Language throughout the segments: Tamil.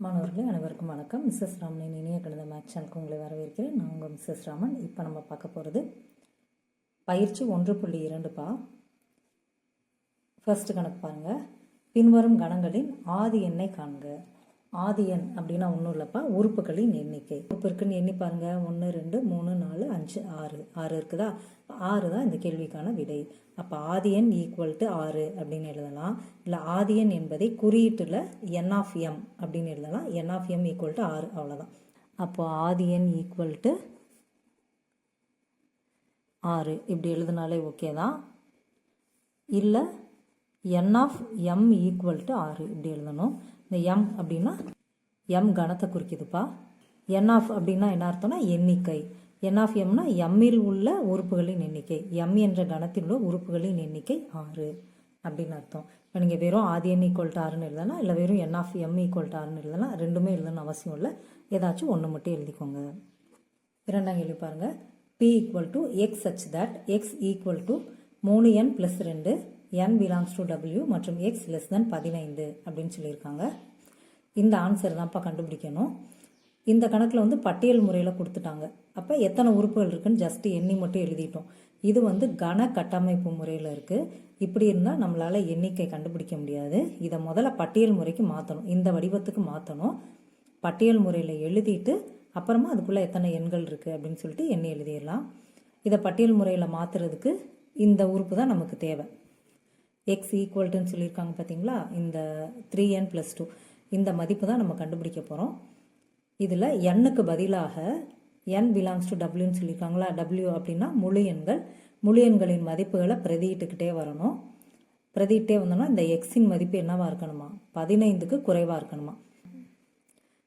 மாணவர்களே அனைவருக்கும் வணக்கம். மிஸ்ஸஸ் ராமனின் இனிய கணித மேக்ஸ் சேனலுக்கு உங்களை வரவேற்கிறேன். நான் உங்கள் மிஸ்ஸஸ் ராமன். இப்போ நம்ம பார்க்க போகிறது பயிற்சி 1.2பா. ஃபர்ஸ்ட் கணக்கு பாருங்கள். பின்வரும் கணங்களின் ஆதி எண்ணை காண்க. ஆதி எண் அப்படின்னா ஒன்றும் இல்லைப்பா, உறுப்புகளின் எண்ணிக்கை. உறுப்பு இருக்குன்னு எண்ணி பாருங்கள். 1 2 3 4 5 6 இருக்குதா? 6 தான் இந்த கேள்விக்கான விடை. அப்போ ஆதி எண் ஈக்குவல் டு 6 அப்படின்னு எழுதலாம். இல்லை ஆதி எண் என்பதை குறியீட்டில் என் ஆஃப் எம் அப்படின்னு எழுதலாம். என் ஆஃப் எம் ஈக்குவல் டு 6, அவ்வளோதான். அப்போ ஆதி எண் ஈக்குவல் டு 6 இப்படி எழுதினாலே ஓகே தான். இல்லை என் ஆஃப் எம் ஈக்குவல் டு 6 இப்படி எழுதணும். இந்த எம் அப்படின்னா எம் கணத்தை குறிக்குதுப்பா. என் ஆஃப் அப்படின்னா என்ன அர்த்தம்னா எண்ணிக்கை. என் ஆஃப் எம்னா எம்மில் உள்ள உறுப்புகளின் எண்ணிக்கை. எம் என்ற கணத்தில் உள்ள உறுப்புகளின் எண்ணிக்கை 6 அப்படின்னு அர்த்தம். இப்போ நீங்கள் வெறும் ஆதி எண் ஈக்குவல் டு 6ன்னு எழுதலாம், இல்லை வெறும் என் ஆஃப் எம் ஈக்குவல் டு 6ன்னு எழுதலாம். ரெண்டுமே எழுதணும்னு அவசியம் இல்லை, ஏதாச்சும் ஒன்று மட்டும் எழுதிக்கோங்க. இரண்டாம் கேள்வி பாருங்கள். P equal to X such that X equal to 3n + 2 n belongs to W மற்றும் x லெஸ் தென் 15 அப்படின்னு சொல்லியிருக்காங்க. இந்த ஆன்சர் தான்ப்பா கண்டுபிடிக்கணும். இந்த கணக்கில் பட்டியல் முறையில் கொடுத்துட்டாங்க. அப்போ எத்தனை உறுப்புகள் இருக்குன்னு ஜஸ்ட் எண்ணி மட்டும் எழுதிட்டோம். இது கன கட்டமைப்பு முறையில் இருக்குது. இப்படி இருந்தால் நம்மளால் எண்ணிக்கை கண்டுபிடிக்க முடியாது. இதை முதல்ல பட்டியல் முறைக்கு மாற்றணும், இந்த வடிவத்துக்கு மாற்றணும். பட்டியல் முறையில் எழுதிட்டு அப்புறமா அதுக்குள்ளே எத்தனை எண்கள் இருக்குது அப்படின்னு சொல்லிட்டு எண்ணி எழுதிடலாம். இதை பட்டியல் முறையில் மாற்றுறதுக்கு இந்த உறுப்பு தான் நமக்கு தேவை. எக்ஸ் ஈக்குவல்ட்டுன்னு சொல்லியிருக்காங்க பார்த்தீங்களா, இந்த 3n + 2 இந்த மதிப்பு தான் நம்ம கண்டுபிடிக்க போகிறோம். இதில் எண்ணுக்கு பதிலாக n பிலாங்ஸ் டு டபிள்யூன்னு சொல்லியிருக்காங்களா. டபிள்யூ அப்படின்னா முழு எண்கள். முழு எண்களின் மதிப்புகளை பிரதியிட்டுக்கிட்டே வரணும். பிரதியிட்டே வந்தோம்னா இந்த எக்ஸின் மதிப்பு என்னவா இருக்கணுமா, 15க்கு குறைவாக இருக்கணுமா.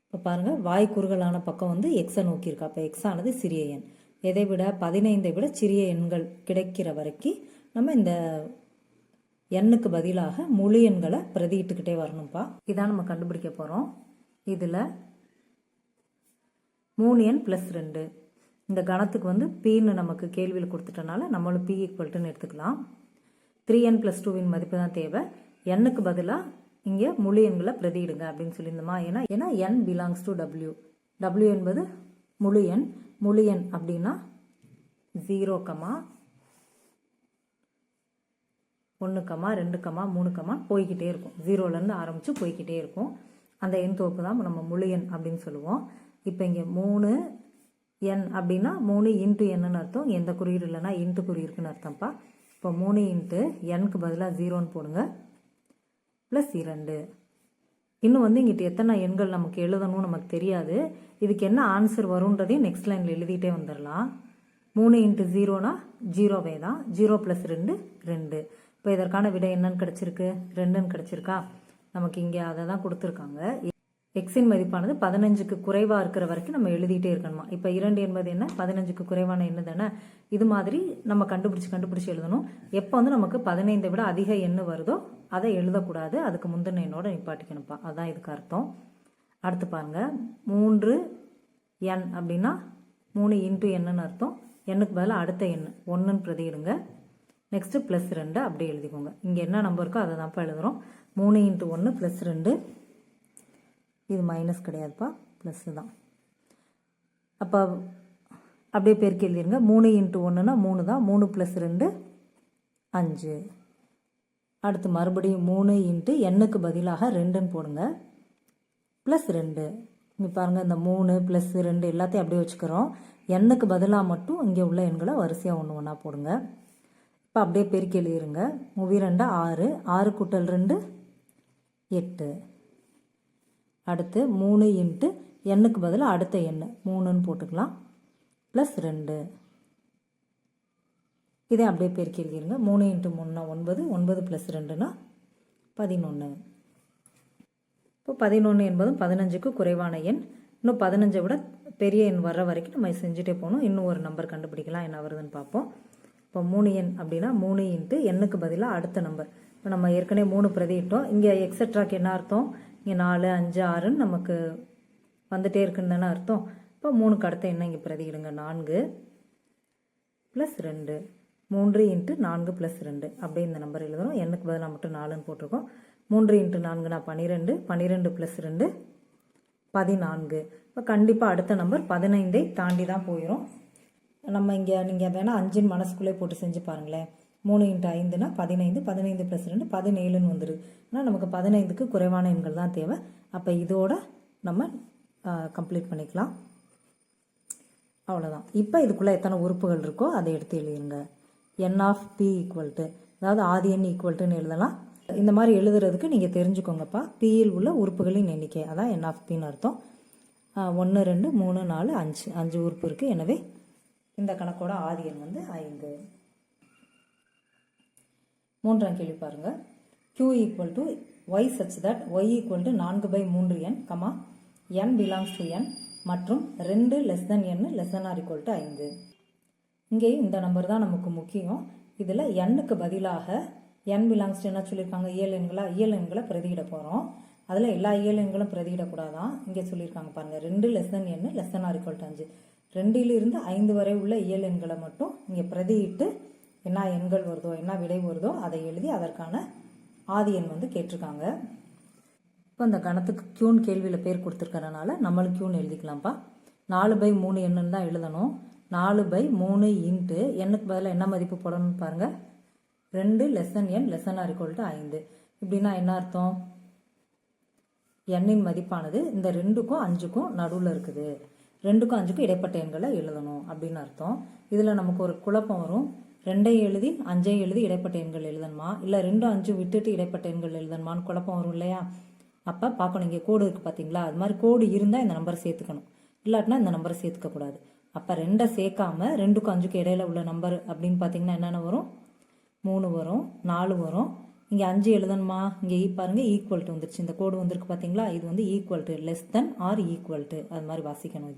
இப்போ பாருங்கள், வாய்க்குறுகலான பக்கம் எக்ஸை நோக்கியிருக்கா. அப்போ எக்ஸ் ஆனது சிறிய எண். எதை விட 15ஐ விட சிறிய எண்கள் கிடைக்கிற வரைக்கும் நம்ம இந்த எண்ணுக்கு பதிலாக முழு எண்களை பிரதியிட்டுக்கிட்டே வரணும்ப்பா. இதான் நம்ம கண்டுபிடிக்க போகிறோம். இதில் 3n + 2 இந்த கணத்துக்கு Pன்னு நமக்கு கேள்வியில் கொடுத்துட்டனால நம்மளும் P ஈக்குவல்ட்டுன்னு எடுத்துக்கலாம். 3n + 2வின் மதிப்பு தான் தேவை. எண்ணுக்கு பதிலாக இங்கே முழு எண்களை பிரதியிடுங்க அப்படின்னு சொல்லியிருந்தோமா. ஏன்னா n belongs to W. W என்பது முழு எண். முழு எண் அப்படின்னா 0, 1, 2, 3 போய்கிட்டே இருக்கும். 0லேருந்து ஆரம்பித்து போய்கிட்டே இருக்கும். அந்த எண் தொகுப்பு தான் நம்ம முழு எண் அப்படின்னு சொல்லுவோம். இப்போ இங்கே 3n அப்படின்னா 3 × nன்னு அர்த்தம். எந்த குறியீடு இல்லைன்னா இன்ட்டு குறி இருக்குன்னு அர்த்தம்ப்பா. இப்போ 3 × nக்கு பதிலாக 0ன்னு போடுங்க, +2. இன்னும் இங்கிட்ட எத்தனை எண்கள் நமக்கு எழுதணும்னு நமக்கு தெரியாது. இதுக்கு என்ன ஆன்சர் வரும்ன்றதையும் நெக்ஸ்ட் லைனில் எழுதிட்டே வந்துடலாம். 3 × 0னா 0வே தான். 0 + 2 2. இப்போ இதற்கான விடை என்னன்னு கிடச்சிருக்கு, 2ன்னு கிடச்சிருக்கா. நமக்கு இங்கே அதை தான் கொடுத்துருக்காங்க. எக்ஸின் மதிப்பானது 15க்கு குறைவாக இருக்கிற வரைக்கும் நம்ம எழுதிட்டே இருக்கணுமா. இப்போ 2 என்பது என்ன, 15க்கு குறைவான எண்ணு தானே. இது மாதிரி நம்ம கண்டுபிடிச்சி எழுதணும். எப்போ நமக்கு 15ஐ விட அதிக எண்ணு வருதோ அதை எழுதக்கூடாது, அதுக்கு முந்தின எண்ணோட நிப்பாட்டிக்கணும்ப்பா. அதுதான் இதுக்கு அர்த்தம். அடுத்து பாருங்க, 3n அப்படின்னா 3 × nன்னு அர்த்தம். எண்ணுக்கு பதிலாக அடுத்த எண் 1ன்னு பிரதியிடுங்க. நெக்ஸ்ட்டு +2 அப்படியே எழுதிக்கோங்க. இங்கே என்ன நம்பர் இருக்கோ அதை தான்ப்பா எழுதுகிறோம். 3 × 1 +2. இது மைனஸ் கிடையாதுப்பா, ப்ளஸ் தான். அப்போ அப்படியே பெருக்கி எழுதிருங்க. 3 × 1னா 3 தான். 3 + 2 5. அடுத்து மறுபடியும் 3 × nக்கு பதிலாக 2ன்னு போடுங்க, +2. இங்கே பாருங்கள், இந்த 3 + 2 எல்லாத்தையும் அப்படியே வச்சுக்கிறோம். எண்ணுக்கு பதிலாக மட்டும் இங்கே உள்ள எண்களை வரிசையாக ஒன்று ஒன்றா போடுங்க. இப்போ அப்படியே பெருக்கி எழுதிருங்க. 3 2 6, 6 × 2 8. அடுத்து 3 × nக்கு பதிலாக அடுத்த எண் 3ன்னு போட்டுக்கலாம், +2. இதே அப்படியே பெருக்கி எழுதிருங்க. 3 × 3னா 9, 9 + 2னா 11. இப்போ 11 என்பதும் 15க்கு குறைவான எண். இன்னும் 15ஐ விட பெரிய எண் வர்ற வரைக்கும் நம்ம செஞ்சுட்டே போகணும். இன்னும் ஒரு நம்பர் கண்டுபிடிக்கலாம், என்ன வருதுன்னு பார்ப்போம். இப்போ 3n அப்படின்னா 3 × nக்கு பதிலாக அடுத்த நம்பர். இப்போ நம்ம ஏற்கனவே 3 பிரதியிட்டோம். இங்கே எக்ஸட்ராக்கு என்ன அர்த்தம், இங்கே 4 5 6ன்னு நமக்கு வந்துட்டே இருக்குன்னு தானே அர்த்தம். இப்போ 3க்கு அடுத்த எண்ணை இங்கே பிரதியிடுங்க, 4 +2. 3 × 4 +2 அப்படியே இந்த நம்பர் எழுதுகிறோம். எண்ணுக்கு பதிலாக மட்டும் 4ன்னு போட்டிருக்கோம். 3 × 4னா 12, 12 + 2 14. இப்போ கண்டிப்பாக அடுத்த நம்பர் 15ஐ தாண்டி தான் போயிடும். நம்ம இங்கே நீங்கள் வேணால் 5 மனசுக்குள்ளே போட்டு செஞ்சு பாருங்களேன். 3 × 5னா 15, 15 + 2 17ன்னு வந்துடுது. ஆனால் நமக்கு 15க்கு குறைவான எண்கள் தான் தேவை. அப்போ இதோட நம்ம கம்ப்ளீட் பண்ணிக்கலாம். அவ்வளோதான். இப்போ இதுக்குள்ளே எத்தனை உறுப்புகள் இருக்கோ அதை எடுத்து எழுதிருங்க. n(p) அதாவது ஆதி எண் ஈக்குவல்ட்டுன்னு எழுதலாம். இந்த மாதிரி எழுதுறதுக்கு நீங்கள் தெரிஞ்சுக்கோங்கப்பா. பியில் உள்ள உறுப்புகளின் எண்ணிக்கை, அதான் n(p)ன்னு அர்த்தம். 1 2 3 4 5 உறுப்பு இருக்குது. எனவே இந்த கணக்கோட ஆதி எண் 5. மூன்றாம் கேள்வி பாருங்க. q = y such that y = 4/3n, n belongs to n மற்றும் 2 less than n less than or equal to 5. இங்கேயும் இந்த நம்பர் தான் நமக்கு முக்கியம். இதில் n-க்கு பதிலாக n belongs to என்ன சொல்லியிருக்காங்க? இயல் எண்களை பிரதியிட போகிறோம். அதில் எல்லா இயல் எண்களும் பிரதியிடக்கூடாதான். இங்கே சொல்லியிருக்காங்க பாருங்கள், 2 less than n less than or equal to 5. 2லிருந்து 5 வரை உள்ள இயல் எண்களை மட்டும் இங்கே பிரதியிட்டு என்ன எண்கள் வருதோ, என்ன விடை வருதோ அதை எழுதி அதற்கான ஆதி எண் கேட்டிருக்காங்க. இப்போ இந்த கணத்துக்கு க்யூன் கேள்வியில் பேர் கொடுத்துருக்கறனால நம்மளுக்கு க்யூன் எழுதிக்கலாம்ப்பா. 4/3 என்னன்னு தான் எழுதணும். 4/3 இன்ட்டு எண்ணுக்கு பதிலாக என்ன மதிப்பு போடணும்னு பாருங்கள். 2 less than n less than or equal to 5. இப்படின்னா என்ன அர்த்தம்? எண்ணின் மதிப்பானது இந்த 2க்கும் 5க்கும் நடுவில் இருக்குது. 2க்கும் 5க்கும் இடைப்பட்ட எண்களை எழுதணும் அப்படின்னு அர்த்தம். இதில் நமக்கு ஒரு குழப்பம் வரும். 2ஐயும் எழுதி 5ஐயும் எழுதி இடைப்பட்ட எண்கள் எழுதணுமா, இல்லை 2 5 விட்டுட்டு இடைப்பட்ட எண்கள் எழுதணுமான்னு குழப்பம் வரும் இல்லையா? அப்போ பார்க்கணும், இங்கே கோடு இருக்குது பார்த்தீங்களா? அது மாதிரி கோடு இருந்தால் இந்த நம்பரை சேர்த்துக்கணும், இல்லாட்டினா இந்த நம்பரை சேர்த்துக்கக்கூடாது. அப்போ 2ஐ சேர்க்காம 2க்கும் 5க்கும் இடையில உள்ள நம்பர் அப்படின்னு பார்த்தீங்கன்னா என்னென்ன வரும்? 3 வரும், 4 வரும். இங்கே 5 எழுதணுமா? இங்கே பாருங்கள், ஈக்குவல் டு வந்துருச்சு. இந்த கோடு வந்திருக்கு பார்த்தீங்களா? இது equal to, less than or equal to, அது மாதிரி வாசிக்கணும்.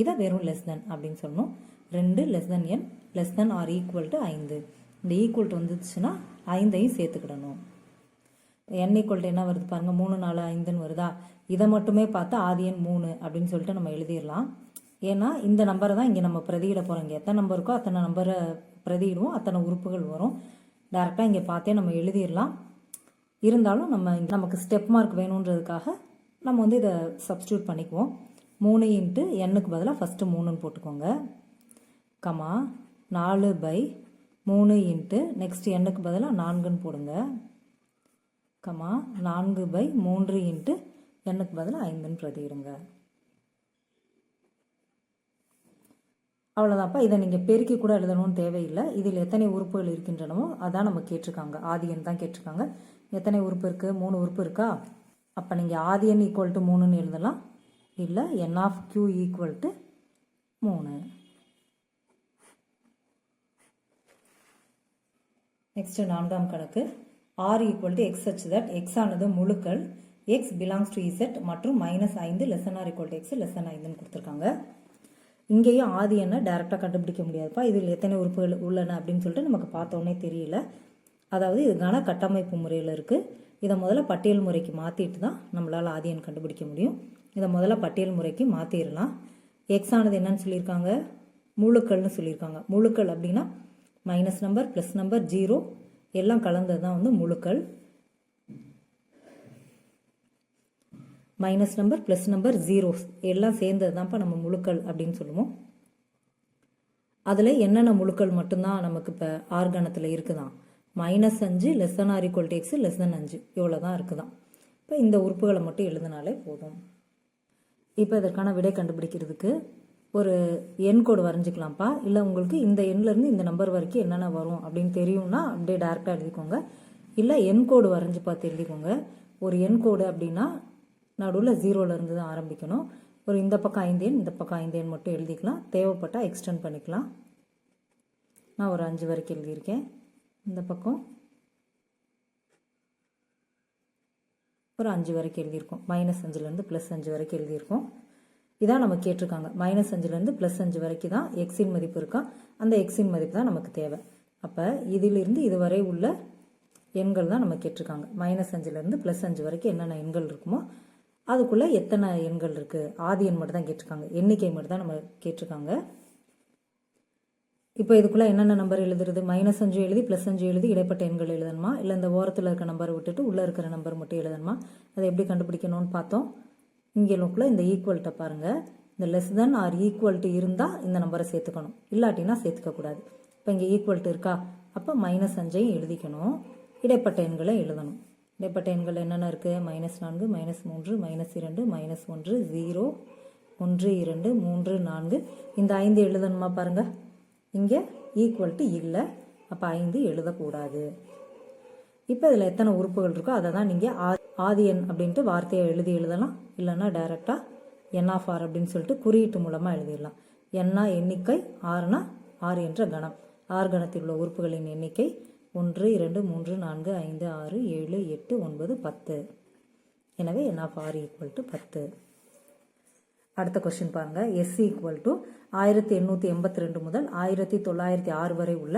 இதை வெறும் லெஸ் தென் அப்படின்னு சொல்லணும். 2 less than n less than or equal to 5. இந்த ஈக்குவல் டு வந்துச்சுன்னா 5ஐயும் சேர்த்துக்கிடணும். n ஈக்குவல் டு என்ன வருது பாருங்கள், 3 4 5ன்னு வருதா? இதை மட்டுமே பார்த்து ஆதி எண் 3 அப்படின்னு சொல்லிட்டு நம்ம எழுதிடலாம். ஏன்னா இந்த நம்பரை தான் இங்கே நம்ம பிரதியிட போகிறோம். இங்கே எத்தனை நம்பர் இருக்கோ அத்தனை நம்பரை பிரதியிடுவோம், அத்தனை உறுப்புகள் வரும். டேரெக்டாக இங்கே பார்த்தே நம்ம எழுதிடலாம். இருந்தாலும் நமக்கு ஸ்டெப் மார்க் வேணுன்றதுக்காக நம்ம இதை சப்ஸ்டியூட் பண்ணிக்குவோம். 3 இன்ட்டு n-க்கு பதிலாக ஃபஸ்ட்டு 3ன்னு போட்டுக்கோங்க. 4/3 இன்ட்டு நெக்ஸ்ட் n-க்கு பதிலாக 4ன்னு போடுங்க. 4/3 இன்ட்டு n-க்கு பதிலாக 5ன்னு பிரதியிடுங்க. அவ்வளோதான்ப்பா. இதை நீங்கள் பெருக்கி கூட எழுதணும்னு தேவையில்லை. இதில் எத்தனை உறுப்புகள் இருக்கின்றனவோ அதான் நம்ம கேட்டிருக்காங்க. ஆதி எண் தான் கேட்டிருக்காங்க. எத்தனை உறுப்பு இருக்குது? 3 உறுப்பு இருக்கா? அப்போ நீங்கள் ஆதி எண் ஈக்குவல் டு 3ன்னு எழுதலாம், இல்லை n(q) ஈக்குவல் டு 3. நெக்ஸ்ட் 4ஆம் கணக்கு. r equal to x such that x ஆனது முழுக்கள், x belongs to z மற்றும் -5 less than or equal to x less than 5ன்னு கொடுத்துருக்காங்க. இங்கேயும் ஆதி எண்ணை டைரெக்டாக கண்டுபிடிக்க முடியாதுப்பா. இதில் எத்தனை உறுப்புகள் உள்ளன அப்படின்னு சொல்லிட்டு நமக்கு பார்த்தோன்னே தெரியல. அதாவது இது கன கட்டமைப்பு முறையில் இருக்குது. இதை முதல்ல பட்டியல் முறைக்கு மாற்றிட்டு தான் நம்மளால் ஆதி எண் கண்டுபிடிக்க முடியும். இதை முதல்ல பட்டியல் முறைக்கு மாற்றிடலாம். எக்ஸ் ஆனது என்னன்னு சொல்லியிருக்காங்க? முழுக்கள்னு சொல்லியிருக்காங்க. முழுக்கள் அப்படின்னா மைனஸ் நம்பர் ப்ளஸ் நம்பர் 0 எல்லாம் கலந்தது தான் முழுக்கள். மைனஸ் நம்பர் ப்ளஸ் நம்பர் 0 எல்லாம் சேர்ந்தது தான்ப்பா நம்ம முழுக்கள் அப்படின்னு சொல்லுவோம். அதில் என்னென்ன முழுக்கள் மட்டும்தான் நமக்கு இப்போ ஆர்கணத்தில் இருக்குதான்? -5 less than or equal to x less than 5 இவ்வளோ தான் இருக்குதான். இப்போ இந்த உறுப்புகளை மட்டும் எழுதினாலே போதும். இப்போ இதற்கான விடை கண்டுபிடிக்கிறதுக்கு ஒரு எண் கோடு வரைஞ்சிக்கலாம்ப்பா. இல்லை உங்களுக்கு இந்த எண்ணிலேருந்து இந்த நம்பர் வரைக்கும் என்னென்ன வரும் அப்படின்னு தெரியும்னா அப்படியே டேரெக்டாக எழுதிக்கோங்க. இல்லை எண் கோடு வரைஞ்சி பார்த்து எழுதிக்கோங்க. ஒரு எண் கோடு அப்படின்னா நடுவில் 0லேருந்து தான் ஆரம்பிக்கணும். ஒரு இந்த பக்கம் 5 எண், இந்த பக்கம் 5 எண் மட்டும் எழுதிக்கலாம். தேவைப்பட்டால் எக்ஸ்டெண்ட் பண்ணிக்கலாம். நான் ஒரு 5 வரைக்கும் எழுதியிருக்கேன். இந்த பக்கம் ஒரு 5 வரைக்கும் எழுதியிருக்கோம். -5லேருந்து +5 வரைக்கும் எழுதியிருக்கோம். இதான் நம்ம கேட்டிருக்காங்க. -5லேருந்து +5 வரைக்கும் தான் எக்ஸின் மதிப்பு இருக்கா, அந்த எக்ஸின் மதிப்பு தான் நமக்கு தேவை. அப்போ இதிலிருந்து இதுவரை உள்ள எண்கள் தான் நம்ம கேட்டிருக்காங்க. -5லேருந்து +5 வரைக்கும் என்னென்ன எண்கள் இருக்குமோ அதுக்குள்ளே எத்தனை எண்கள் இருக்குது, ஆதி எண் மட்டும் தான் கேட்டிருக்காங்க, எண்ணிக்கை மட்டும் தான் நம்ம கேட்டிருக்காங்க. இப்போ இதுக்குள்ளே என்னென்ன நம்பர் எழுதுறது? -5 எழுதி +5 எழுதி இடைப்பட்ட எண்கள் எழுதணுமா, இல்லை இந்த ஓரத்தில் இருக்க நம்பரை விட்டுட்டு உள்ளே இருக்கிற நம்பர் மட்டும் எழுதணுமா? அதை எப்படி கண்டுபிடிக்கணும்னு பார்த்தோம். இங்கே நோக்கில் இந்த ஈக்குவல்கிட்ட பாருங்கள், இந்த லெஸ் தென் ஆர் ஈக்குவல்ட்டு இருந்தால் இந்த நம்பரை சேர்த்துக்கணும், இல்லாட்டினா சேர்த்துக்கக்கூடாது. இப்போ இங்கே ஈக்குவல்ட்டு இருக்கா, அப்போ -5ஐயும் எழுதிக்கணும். இடைப்பட்ட எண்களை எழுதணும். இடைப்பட்ட எண்கள் என்னென்ன இருக்குது? -4, -3, -2, -1, 0, 1, 2, 3, 4. இந்த 5 எழுதணுமா பாருங்கள். இங்கே ஈக்குவல்ட்டு இல்லை, அப்போ 5 எழுதக்கூடாது. இப்போ இதில் எத்தனை உறுப்புகள் இருக்கோ அதை தான் நீங்கள் ஆதி எண் அப்படின்ட்டு வார்த்தையை எழுதலாம். இல்லைன்னா டைரெக்டாக n(r) அப்படின்னு சொல்லிட்டு குறியீட்டு மூலமாக எழுதிடலாம். n எண்ணிக்கை, r ஆறு என்ற கணம். ஆறு கணத்தில் உள்ள உறுப்புகளின் எண்ணிக்கை 1, 2, 3, 4, 5, 6, 7, 8, 9, 10. எனவே n(r) = 10. அடுத்த கொஸ்டின் பாருங்கள். S = 1882 முதல் 1906 வரை உள்ள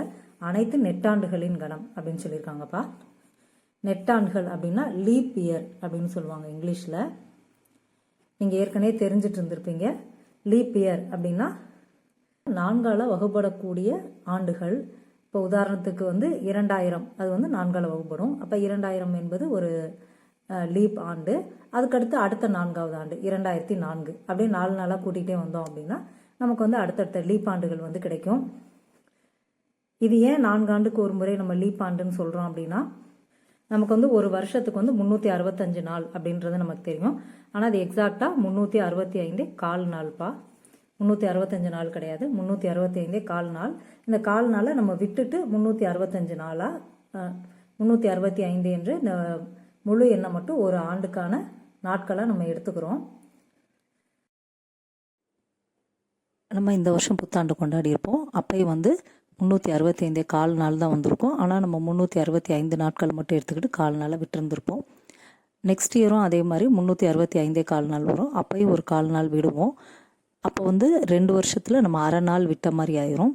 அனைத்து நெட்டாண்டுகளின் கணம் அப்படின்னு சொல்லியிருக்காங்கப்பா. நெட்டாண்டுகள் அப்படின்னா லீப் இயர் அப்படின்னு சொல்லுவாங்க இங்கிலீஷில். நீங்கள் ஏற்கனவே தெரிஞ்சிட்டு இருந்திருப்பீங்க. லீப் இயர் அப்படின்னா 4ஆல் வகுப்படக்கூடிய ஆண்டுகள். இப்போ உதாரணத்துக்கு 2000, அது 4ஆல் வகுப்படும். அப்போ 2000 என்பது ஒரு லீப் ஆண்டு. அதுக்கடுத்து அடுத்த 4ஆவது ஆண்டு 2004. அப்படியே 4 நாளாக கூட்டிகிட்டே வந்தோம் அப்படின்னா நமக்கு அடுத்தடுத்த லீப் ஆண்டுகள் கிடைக்கும். இது ஏன் 4 ஆண்டுக்கு ஒரு முறை நம்ம லீப் ஆண்டுன்னு சொல்கிறோம் அப்படின்னா, நமக்கு ஒரு வருஷத்துக்கு 365 நாள் அப்படின்றது நமக்கு தெரியும். ஆனால் அது எக்ஸாக்டாக 365 நாள்ப்பா. 365 நாள் கிடையாது, 365 நாள். இந்த நாளை நம்ம விட்டுட்டு 365 நாளாக 365 என்று இந்த முழு எண்ணை மட்டும் ஒரு ஆண்டுக்கான நாட்களாக நம்ம எடுத்துக்கிறோம். நம்ம இந்த வருஷம் புத்தாண்டு கொண்டாடி இருப்போம். அப்பயும் 365 நாள் தான் வந்திருக்கும். ஆனால் நம்ம 365 நாட்கள் மட்டும் எடுத்துக்கிட்டு நாளை விட்டுருந்துருப்போம். நெக்ஸ்ட் இயரும் அதே மாதிரி 365 நாள் வரும். அப்பயும் ஒரு நாள் விடுவோம். அப்போ 2 வருஷத்தில் நம்ம அரை நாள் விட்ட மாதிரி ஆயிரும்.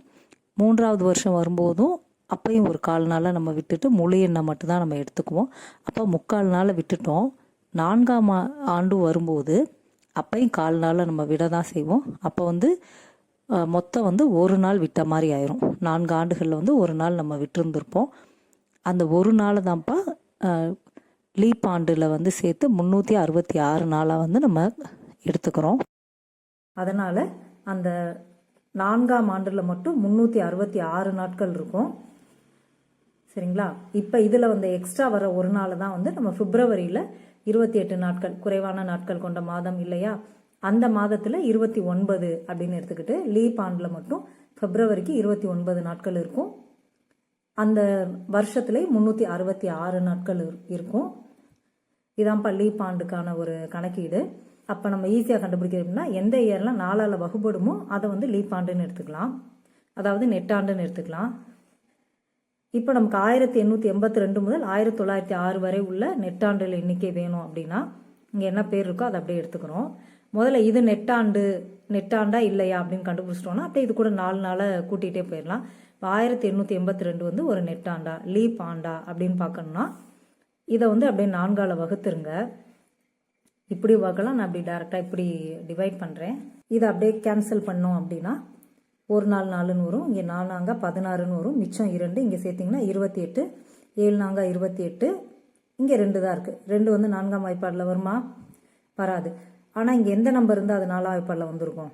3ஆவது வருஷம் வரும்போதும் அப்பையும் ஒரு நாளை நம்ம விட்டுட்டு முழு எண்ணை மட்டும்தான் நம்ம எடுத்துக்குவோம். அப்போ 3/4 நாளை விட்டுட்டோம். 4ஆம் ஆண்டு வரும்போது அப்பையும் நாளை நம்ம விட தான் செய்வோம். அப்போ மொத்தம் ஒரு நாள் விட்ட மாதிரி ஆயிரும். 4 ஆண்டுகளில் ஒரு நாள் நம்ம விட்டுருந்துருப்போம். அந்த ஒரு நாளை தான்ப்பா லீப் ஆண்டில் சேர்த்து 366 நாளாக நம்ம எடுத்துக்கிறோம். அதனால் அந்த 4ஆம் ஆண்டில் மட்டும் 366 நாட்கள் இருக்கும். சரிங்களா? இப்போ இதில் எக்ஸ்ட்ரா வர ஒரு நாள் தான் நம்ம பிப்ரவரியில் 28 நாட்கள், குறைவான நாட்கள் கொண்ட மாதம் இல்லையா, அந்த மாதத்தில் 29 அப்படின்னு எடுத்துக்கிட்டு லீப் ஆண்டில் மட்டும் பிப்ரவரிக்கு 29 நாட்கள் இருக்கும். அந்த வருஷத்துல 366 நாட்கள் இருக்கும். இதான்ப்பா லீப் ஆண்டுக்கான ஒரு கணக்கீடு. அப்போ நம்ம ஈஸியாக கண்டுபிடிக்கிறோம்னா எந்த இயர்லாம் 4ஆல் வகுப்படுமோ அதை லீப் ஆண்டுன்னு எடுத்துக்கலாம், அதாவது நெட்டாண்டுன்னு எடுத்துக்கலாம். இப்போ நமக்கு 1882 முதல் 1906 வரை உள்ள நெட்டாண்டுகள் எண்ணிக்கை வேணும் அப்படின்னா இங்கே என்ன பேர் இருக்கோ அதை அப்படியே எடுத்துக்கிறோம். முதல்ல இது நெட்டாண்டா இல்லையா அப்படின்னு கண்டுபிடிச்சிட்டோம்னா அப்படியே இது கூட 4 நாளை கூட்டிகிட்டே போயிடலாம். இப்போ 1882 ஒரு நெட்டாண்டா லீப் ஆண்டா அப்படின்னு பார்க்கணும்னா இதை அப்படியே 4ஆல் வகுத்துருங்க. இப்படி பார்க்கலாம், நான் அப்படி டேரெக்டாக இப்படி டிவைட் பண்ணுறேன். இதை அப்படியே கேன்சல் பண்ணோம் அப்படின்னா ஒரு நாள் 4ன்னு வரும், இங்கே 4 16ன்னு வரும், மிச்சம் 2 இங்கே சேர்த்திங்கன்னா 28, 7 28, இங்கே 2 தான் இருக்குது. 2 4ஆம் வாய்ப்பாடில் வருமா? வராது. ஆனால் இங்கே எந்த நம்பர் இருந்தால் அது 4ஆம் வாய்ப்பாடில் வந்திருக்கும்?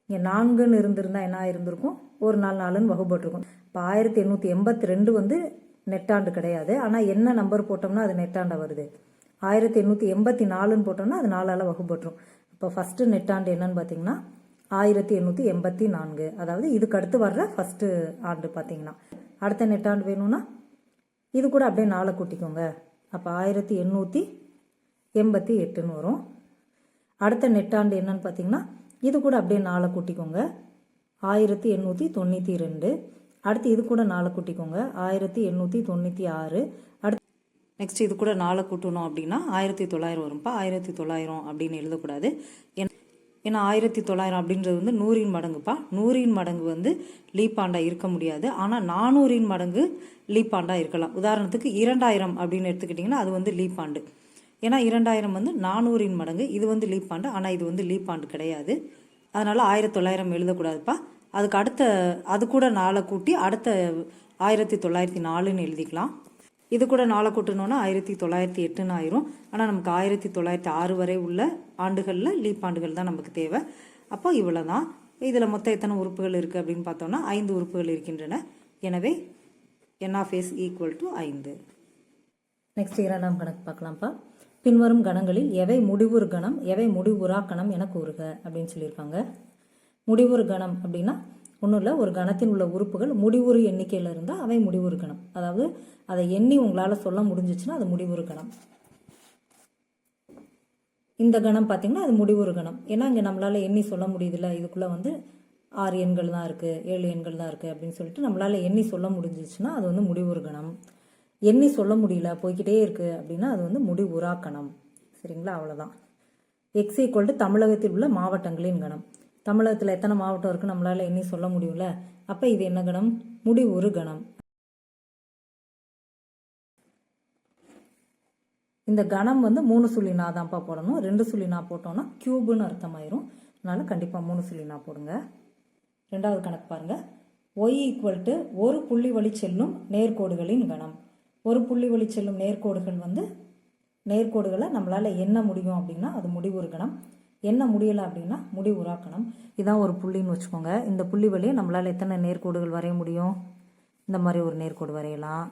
இங்கே 4ன்னு இருந்திருந்தால் என்ன இருந்திருக்கும்? ஒரு நாள் 4ன்னு வகுப்பட்டிருக்கும். இப்போ 1882 நெட்டாண்டு கிடையாது. ஆனால் என்ன நம்பர் போட்டோம்னா அது நெட்டாண்டா வருது? 1884ன்னு போட்டோம்னா அது 4ஆல் வகுப்பட்டுரும். இப்போ ஃபஸ்ட்டு நெட்டாண்டு என்னன்னு பார்த்தீங்கன்னா 1884, அதாவது இதுக்கு அடுத்து வர்ற ஃபஸ்ட்டு ஆண்டு பார்த்தீங்கன்னா. அடுத்த நெட்டாண்டு வேணும்னா இது கூட அப்படியே 4 கூட்டிக்கோங்க. அப்போ 1888ன்னு வரும். அடுத்த நெட்டாண்டு என்னன்னு பார்த்தீங்கன்னா இது கூட அப்படியே 4 கூட்டிக்கோங்க, 1892. அடுத்து இது கூட 4 கூட்டிக்கோங்க, 1896. அடுத்து நெக்ஸ்ட் இது கூட 4 கூட்டணும் அப்படின்னா 1900 வரும்ப்பா. 1900 அப்படின்னு எழுதக்கூடாது. ஏன்னா 1900 அப்படின்றது 100இன் மடங்குப்பா. 100இன் மடங்கு லீப் ஆண்டா இருக்க முடியாது. ஆனால் 400இன் மடங்கு லீப் ஆண்டா இருக்கலாம். உதாரணத்துக்கு 2000 அப்படின்னு எடுத்துக்கிட்டிங்கன்னா அது லீப் ஆண்டு. ஏன்னா 2000 400இன் மடங்கு, இது லீப் ஆண்டு. ஆனால் இது லீப் ஆண்டு கிடையாது. அதனால் 1900 எழுதக்கூடாதுப்பா. அதுக்கு அடுத்த அது கூட 4 கூட்டி அடுத்த 1904ன்னு எழுதிக்கலாம். இது கூட 4 கூட்டணும்னா 1908 ஆயிரும். ஆனால் நமக்கு 1906 வரை உள்ள ஆண்டுகளில் லீப் ஆண்டுகள் தான் நமக்கு தேவை. அப்போ இவ்வளோ தான். இதில் மொத்தம் எத்தனை உறுப்புகள் இருக்குது அப்படின்னு பார்த்தோம்னா 5 உறுப்புகள் இருக்கின்றன. எனவே n of s equal to 5. Next 2ஆம் கணக்கு பார்க்கலாம்ப்பா. பின்வரும் கணங்களில் எவை முடிவுறு கணம் எவை முடிவுறா கணம் என கூறுக அப்படின்னு சொல்லியிருக்காங்க. முடிவுறு கணம் அப்படின்னா ஒன்றும் இல்லை, ஒரு கணத்தின் உள்ள உறுப்புகள் முடிவுறு எண்ணிக்கையில் இருந்தால் அவை முடிவுறு கணம். அதாவது அதை எண்ணி உங்களால் சொல்ல முடிஞ்சிச்சுன்னா அது முடிவுறு கணம். இந்த கணம் பார்த்தீங்கன்னா அது முடிவுறு கணம். ஏன்னா இங்கே நம்மளால் எண்ணி சொல்ல முடியுதுல்ல, இதுக்குள்ளே 6 எண்கள் தான் இருக்குது, 7 எண்கள் தான் இருக்குது அப்படின்னு சொல்லிட்டு நம்மளால் எண்ணி சொல்ல முடிஞ்சிச்சுன்னா அது முடிவுறு கணம். எண்ணி சொல்ல முடியல, போய்கிட்டே இருக்குது அப்படின்னா அது முடிவுறா கணம். சரிங்களா, அவ்வளோதான். எக்ஸ் ஈக்குவல் டு தமிழகத்தில் உள்ள மாவட்டங்களின் கணம். தமிழகத்தில் எத்தனை மாவட்டம் இருக்குது நம்மளால் எண்ணி சொல்ல முடியும்ல, அப்போ இது என்ன கணம்? முடிவுறு கணம். இந்த கணம் 3 சுழி நா தான்ப்பா போடணும். 2 சுழி நா போட்டோம்னா கியூபுன்னு அர்த்தமாயிரும். அதனால் கண்டிப்பாக 3 சுழி நா போடுங்க. 2வது கணக்கு பாருங்கள். ஒய் ஈக்குவல் டு ஒரு புள்ளி வழி செல்லும் நேர்கோடுகளின் கணம். ஒரு புள்ளி வழி செல்லும் நேர்கோடுகள் நேர்கோடுகளை நம்மளால் எண்ண முடியும் அப்படின்னா அது முடிவுறு கணம். எண்ண முடியலை அப்படின்னா முடிவுறா கணம். இதான் ஒரு புள்ளின்னு வச்சுக்கோங்க. இந்த புள்ளி வழியை நம்மளால் எத்தனை நேர்கோடுகள் வரைய முடியும்? இந்த மாதிரி ஒரு நேர்கோடு வரையலாம்,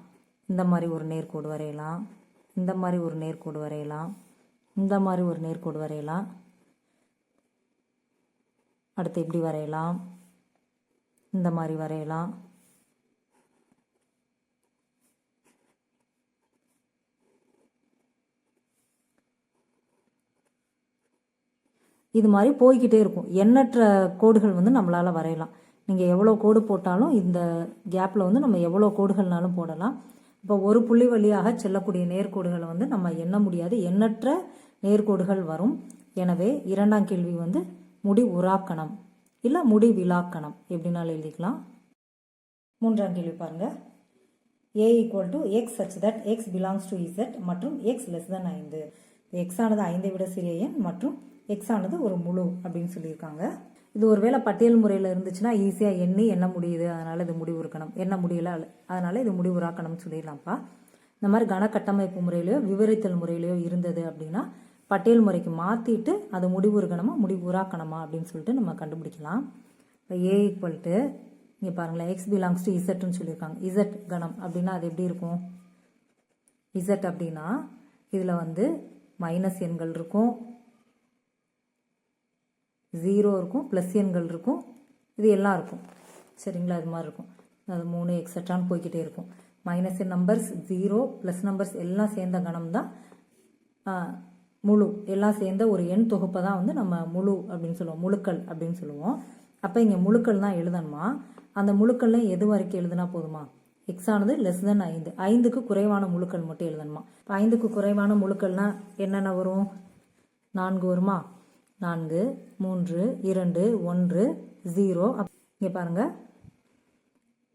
இந்த மாதிரி ஒரு நேர்கோடு வரையலாம், இந்த மாதிரி ஒரு நேர்கோடு வரையலாம், இந்த மாதிரி ஒரு நேர்கோடு வரையலாம், அடுத்து இப்படி வரையலாம், இந்த மாதிரி வரையலாம், இது மாதிரி போய்கிட்டே இருக்கும். எண்ணற்ற கோடுகள் நம்மளால் வரையலாம். நீங்கள் எவ்வளோ கோடு போட்டாலும் இந்த கேப்பில் நம்ம எவ்வளோ கோடுகள்னாலும் போடலாம். இப்போ ஒரு புள்ளி வழியாக செல்லக்கூடிய நேர்கோடுகளை நம்ம எண்ண முடியாது, எண்ணற்ற நேர்கோடுகள் வரும். எனவே 2ஆம் கேள்வி முடிவுறாக்கணம் இல்லை முடிவிலாக்கணம் எப்படின்னாலும் எழுதிக்கலாம். 3ஆம் கேள்வி பாருங்கள். a equal to X such that X belongs to Z மற்றும் எக்ஸ் லெஸ் தென் 5. எக்ஸ் ஆனது 5ஐ விட சிறிய எண் மற்றும் எக்ஸ் ஆனது ஒரு முழு அப்படின்னு சொல்லியிருக்காங்க. இது ஒருவேளை பட்டியல் முறையில் இருந்துச்சுன்னா ஈஸியாக எண்ண முடியுது, அதனால் இது முடிவுறு கணம். எண்ண முடியல, அதனால் இது முடிவுறா கணம்னு சொல்லிடலாம்ப்பா. இந்த மாதிரி கணக்கட்டமைப்பு முறையிலையோ விவரித்தல் முறையிலையோ இருந்தது அப்படின்னா பட்டியல் முறைக்கு மாற்றிட்டு அது முடிவுறு கணமா முடிவுறா கணமா அப்படின்னு சொல்லிட்டு நம்ம கண்டுபிடிக்கலாம். இப்போ ஏ ஈக்குவல் டு இங்கே பாருங்களேன், எக்ஸ் பிலாங்ஸ் டு இசட்னு சொல்லியிருக்காங்க. இசட் கணம் அப்படின்னா அது எப்படி இருக்கும்? இசட் அப்படின்னா இதில் மைனஸ் எண்கள் இருக்கும், 0 இருக்கும், ப்ளஸ் எண்கள் இருக்கும், இது எல்லாம் இருக்கும். சரிங்களா, இது மாதிரி இருக்கும். அது 3 எக்ஸட்ரான்னு போய்கிட்டே இருக்கும். மைனஸ் நம்பர்ஸ், 0 ப்ளஸ் நம்பர்ஸ் எல்லாம் சேர்ந்த கணம் தான் முழு. எல்லாம் சேர்ந்த ஒரு எண் தொகுப்பை தான் நம்ம முழு அப்படின்னு சொல்லுவோம், முழுக்கள் அப்படின்னு சொல்லுவோம். அப்போ இங்கே முழுக்கள் தான் எழுதணுமா? அந்த முழுக்கள்ல எது வரைக்கும் எழுதுனா போதுமா? எக்ஸ் ஆனது லெஸ் தென் 5, 5க்கு குறைவான முழுக்கள் மட்டும் எழுதணுமா? இப்போ 5க்கு குறைவான முழுக்கள்னா என்னென்ன வரும்? 4 வருமா? 4, 3, 2, 1, 0. இங்கே பாருங்கள்,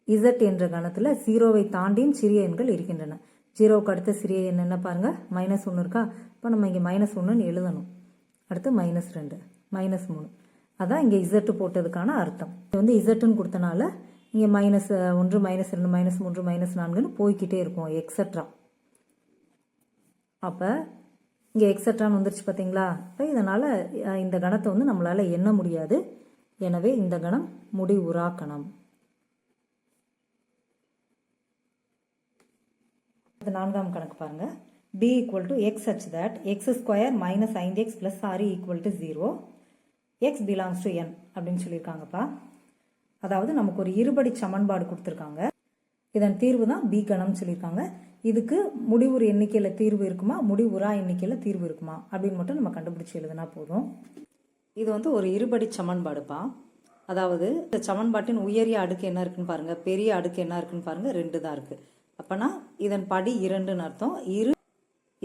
இசட் என்ற கணத்தில் 0வை தாண்டியும் சிறிய எண்கள் இருக்கின்றன. 0க்கு அடுத்த சிறிய எண் என்ன பாருங்கள்? -1 இருக்கா? இப்போ நம்ம இங்கே -1ன்னு எழுதணும். அடுத்து -2, -3. அதான் இங்கே இசட்டு போட்டதுக்கான அர்த்தம். இது இசட்டுன்னு கொடுத்தனால இங்கே -1, -2, -3, -4ன்னு போய்கிட்டே இருக்கும், எக்ஸட்ரா. அப்போ இங்கே எக்ஸட்ரான்னு வந்துருச்சு பார்த்தீங்களா? இப்போ இதனால் இந்த கணத்தை நம்மளால் எண்ண முடியாது. எனவே இந்த கணம் முடிவுறா கணம். 4ஆம் கணக்கு பாருங்கள். b equal to X such that x² - 5x + 6 equal to 0, X belongs to n அப்படின்னு சொல்லியிருக்காங்கப்பா. அதாவது நமக்கு ஒரு இருபடி சமன்பாடு கொடுத்துருக்காங்க. இதன் தீர்வு தான் b கணம்னு சொல்லியிருக்காங்க. இதுக்கு முடிவுறு எண்ணிக்கையில் தீர்வு இருக்குமா, முடிவுறா எண்ணிக்கையில் தீர்வு இருக்குமா அப்படின்னு மட்டும் நம்ம கண்டுபிடிச்சி எழுதுனா போதும். இது ஒரு இருபடி சமன்பாடுப்பா. அதாவது இந்த சமன்பாட்டின் உயரிய அடுக்கு என்ன இருக்குன்னு பாருங்க, பெரிய அடுக்கு என்ன இருக்குன்னு பாருங்க, 2 தான் இருக்கு. அப்பனா இதன் படி 2ன்னு அர்த்தம்.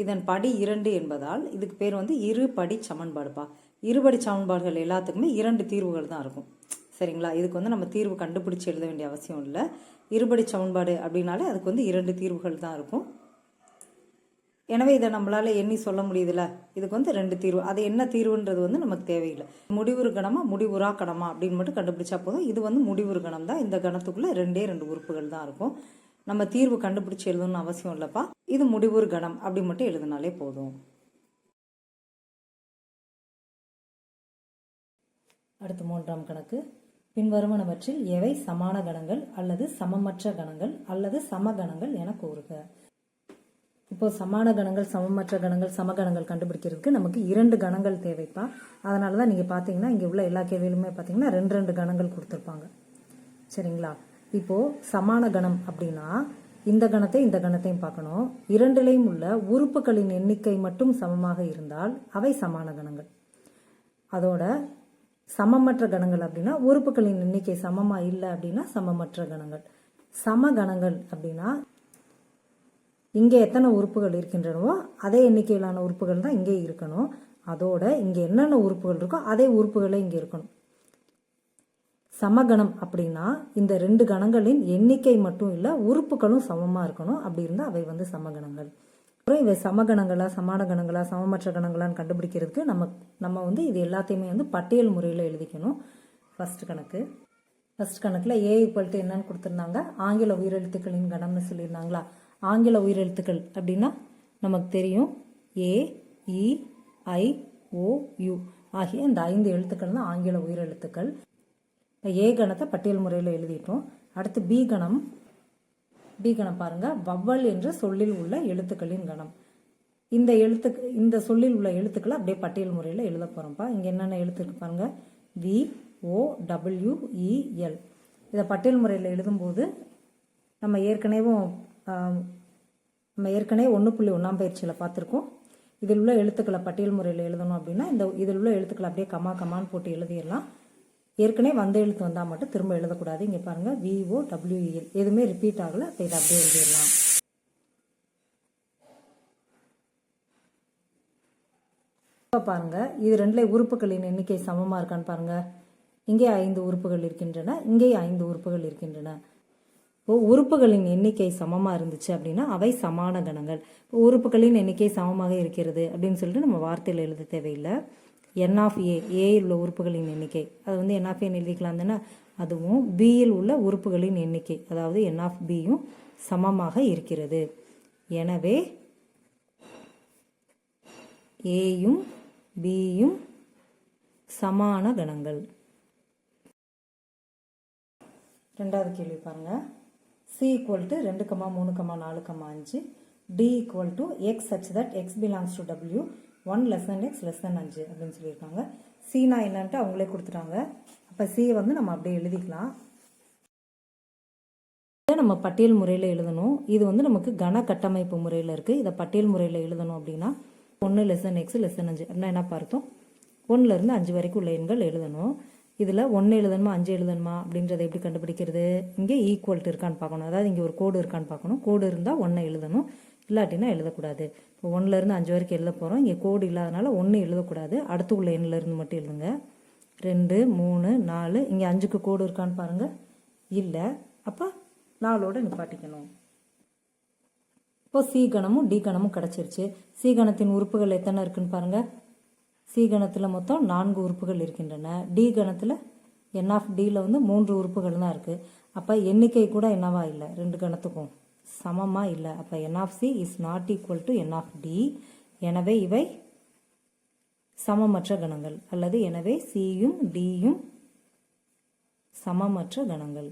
இதன் படி 2 என்பதால் இதுக்கு பேர் இருபடி சமன்பாடுப்பா. இருபடி சமன்பாடுகள் எல்லாத்துக்குமே 2 தீர்வுகள் தான் இருக்கும். சரிங்களா, இதுக்கு நம்ம தீர்வு கண்டுபிடிச்சி எழுத வேண்டிய அவசியம் இல்லை. இருபடி சமன்பாடு அப்படின்னாலே அதுக்கு 2 தீர்வுகள் தான் இருக்கும். எனவே இதை நம்மளால எண்ணி சொல்ல முடியுதுல்ல, இதுக்கு 2 தீர்வு. அது என்ன தீர்வுன்றது நமக்கு தேவையில்லை. முடிவுறு கணமா முடிவுறா கணமா அப்படின்னு மட்டும் கண்டுபிடிச்சா போதும். இது முடிவுறு கணம் தான். இந்த கணத்துக்குள்ள 2 உறுப்புகள் தான் இருக்கும். நம்ம தீர்வு கண்டுபிடிச்சி எழுதணும்னு அவசியம் இல்லைப்பா. இது முடிவுறு கணம் அப்படி மட்டும் எழுதினாலே போதும். அடுத்து 3ஆம் கணக்கு. பின்வருவனவற்றில் எவை சமான கணங்கள் அல்லது சமமற்ற கணங்கள் அல்லது சமகணங்கள் என கூறுக. இப்போ சமான கணங்கள், சமமற்ற கணங்கள், சமகணங்கள் கண்டுபிடிக்கிறதுக்கு நமக்கு 2 கணங்கள் தேவைப்பா. அதனால தான் நீங்கள் பார்த்தீங்கன்னா இங்கே உள்ள எல்லா கேள்வியிலுமே பார்த்தீங்கன்னா 2 கணங்கள் கொடுத்துருப்பாங்க. சரிங்களா? இப்போது சமான கணம் அப்படின்னா இந்த கணத்தையும் பார்க்கணும். இரண்டிலையும் உள்ள உறுப்புகளின் எண்ணிக்கை மட்டும் சமமாக இருந்தால் அவை சமான கணங்கள். அதோட சமமற்ற கணங்கள் அப்படின்னா உறுப்புகளின் எண்ணிக்கை சமமாக இல்லை அப்படின்னா சமமற்ற கணங்கள். சமகணங்கள் அப்படின்னா இங்கே எத்தனை உறுப்புகள் இருக்கின்றனவோ அதே எண்ணிக்கையிலான உறுப்புகள் தான் இங்கே இருக்கணும். அதோட இங்கே என்னென்ன உறுப்புகள் இருக்கோ அதே உறுப்புகளே இங்கே இருக்கணும். சமகணம் அப்படின்னா இந்த 2 கணங்களின் எண்ணிக்கை மட்டும் இல்லை, உறுப்புகளும் சமமாக இருக்கணும். அப்படி இருந்தால் அவை வந்து சமகணங்கள். அப்புறம் இவை சமகணங்களா, சமான கணங்களா, சமமற்ற கணங்களான்னு கண்டுபிடிக்கிறதுக்கு நம்ம வந்து இது எல்லாத்தையுமே வந்து பட்டியல் முறையில் எழுதிக்கணும். ஃபர்ஸ்ட் கணக்கில் ஏ ஈக்குவல் டு என்னன்னு கொடுத்துருந்தாங்க, ஆங்கில உயிரெழுத்துக்களின் கணம்னு சொல்லியிருந்தாங்களா. ஆங்கில உயிரெழுத்துக்கள் அப்படின்னா நமக்கு தெரியும் ஏ, இ, ஐ, ஓ, யு ஆகிய இந்த 5 எழுத்துக்கள் தான் ஆங்கில உயிரெழுத்துக்கள். ஏ கணத்தை பட்டியல் முறையில் எழுதிட்டோம். அடுத்து பி கணம் பாருங்க, வவ்வல் என்ற சொல்லில் உள்ள எழுத்துக்களின் கணம். இந்த சொல்லில் உள்ள எழுத்துக்களை அப்படியே பட்டியல் முறையில் எழுத போறோம்ப்பா. இங்க என்னென்ன எழுத்துக்கு பாருங்க, V, O, W, E, L. இதை பட்டியல் முறையில் எழுதும்போது நம்ம ஏற்கனவே 1.1ஆம் பயிற்சியில் பார்த்துருக்கோம். இதில் உள்ள எழுத்துக்களை பட்டியல் முறையில் எழுதணும் அப்படின்னா இதில் உள்ள எழுத்துக்களை அப்படியே கமான்னு போட்டு எழுதிடலாம். ஏற்கனவே வந்த எழுத்து வந்தால் மட்டும் திரும்ப எழுதக்கூடாது. இங்கே பாருங்க விஓ, டபிள்யூஇஎல் எதுவுமே ரிப்பீட் ஆகலை. இப்போ இதை அப்படியே எழுதிடலாம். இப்போ பாருங்க, இது 2 உறுப்புகளின் எண்ணிக்கை சமமாக இருக்கான்னு பாருங்க. இங்கே 5 உறுப்புகள் இருக்கின்றன, இங்கே 5 உறுப்புகள் இருக்கின்றன. இப்போ உறுப்புகளின் எண்ணிக்கை சமமாக இருந்துச்சு அப்படின்னா அவை சமான கணங்கள். இப்போ உறுப்புகளின் எண்ணிக்கை சமமாக இருக்கிறது அப்படின்னு சொல்லிட்டு நம்ம வார்த்தையில் எழுத தேவையில்லை. என் ஆஃப் ஏ உள்ள உறுப்புகளின் எண்ணிக்கை அது வந்து என் ஆஃப் ஏன்னு எழுதிக்கலாம் தானே. அதுவும் பியில் உள்ள உறுப்புகளின் எண்ணிக்கை அதாவது என் ஆஃப் பியும் சமமாக இருக்கிறது. எனவே ஏயும் பியும் சமான கணங்கள். 2வது கேள்வி பாருங்க. C equal to 2, 3, 4, 5. D equal to x such that x belongs to W 1 less than x less than 5 அப்படின்னு சொல்லியிருக்காங்க. சீனா என்னன்ட்டு அவங்களே கொடுத்துட்டாங்க. அப்போ சி வந்து நம்ம அப்படியே எழுதிக்கலாம். இதை நம்ம பட்டியல் முறையில் எழுதணும். இது வந்து நமக்கு கன கட்டமைப்பு முறையில் இருக்குது. இதை பட்டியல் முறையில் எழுதணும் அப்படின்னா 1 less than x less than 5 அப்படின்னா என்ன பார்த்தோம், 1லேருந்து 5 வரைக்கும் உள்ள எண்கள் எழுதணும். இதில் 1 எழுதணுமா 5 எழுதணுமா அப்படின்றத எப்படி கண்டுபிடிக்கிறது, இங்கே ஈக்குவல்ட்டு இருக்கான்னு பார்க்கணும். அதாவது இங்கே ஒரு கோடு இருக்கான்னு பார்க்கணும். கோடு இருந்தால் 1 எழுதணும், இல்லாட்டினா எழுதக்கூடாது. இப்போ 1லேருந்து 5 வரைக்கும் எழுத போகிறோம். இங்கே கோடு இல்லாதனால 1 எழுதக்கூடாது. அடுத்து உள்ள எண்ணிலேருந்து மட்டும் எழுதுங்க. 2, 3, 4. இங்கே 5க்கு கோடு இருக்கான்னு பாருங்கள், இல்லை. அப்போ 4ஓட நிப்பாட்டிக்கணும். இப்போ சி கணமும் டி கணமும் கிடச்சிருச்சு. சி கணத்தின் உறுப்புகள் எத்தனை இருக்குன்னு பாருங்கள். சி கணத்தில் மொத்தம் 4 உறுப்புகள் இருக்கின்றன. டி கணத்தில் என் ஆஃப் டியில் வந்து 3 உறுப்புகள் தான் இருக்குது. அப்போ எண்ணிக்கை கூட என்னவா இல்லை, 2 கணத்துக்கும் சமமாக இல்லை. அப்போ N of C is not equal to N of D. எனவே இவை சமமற்ற கணங்கள் அல்லது எனவே சியும் டியும் சமமற்ற கணங்கள்.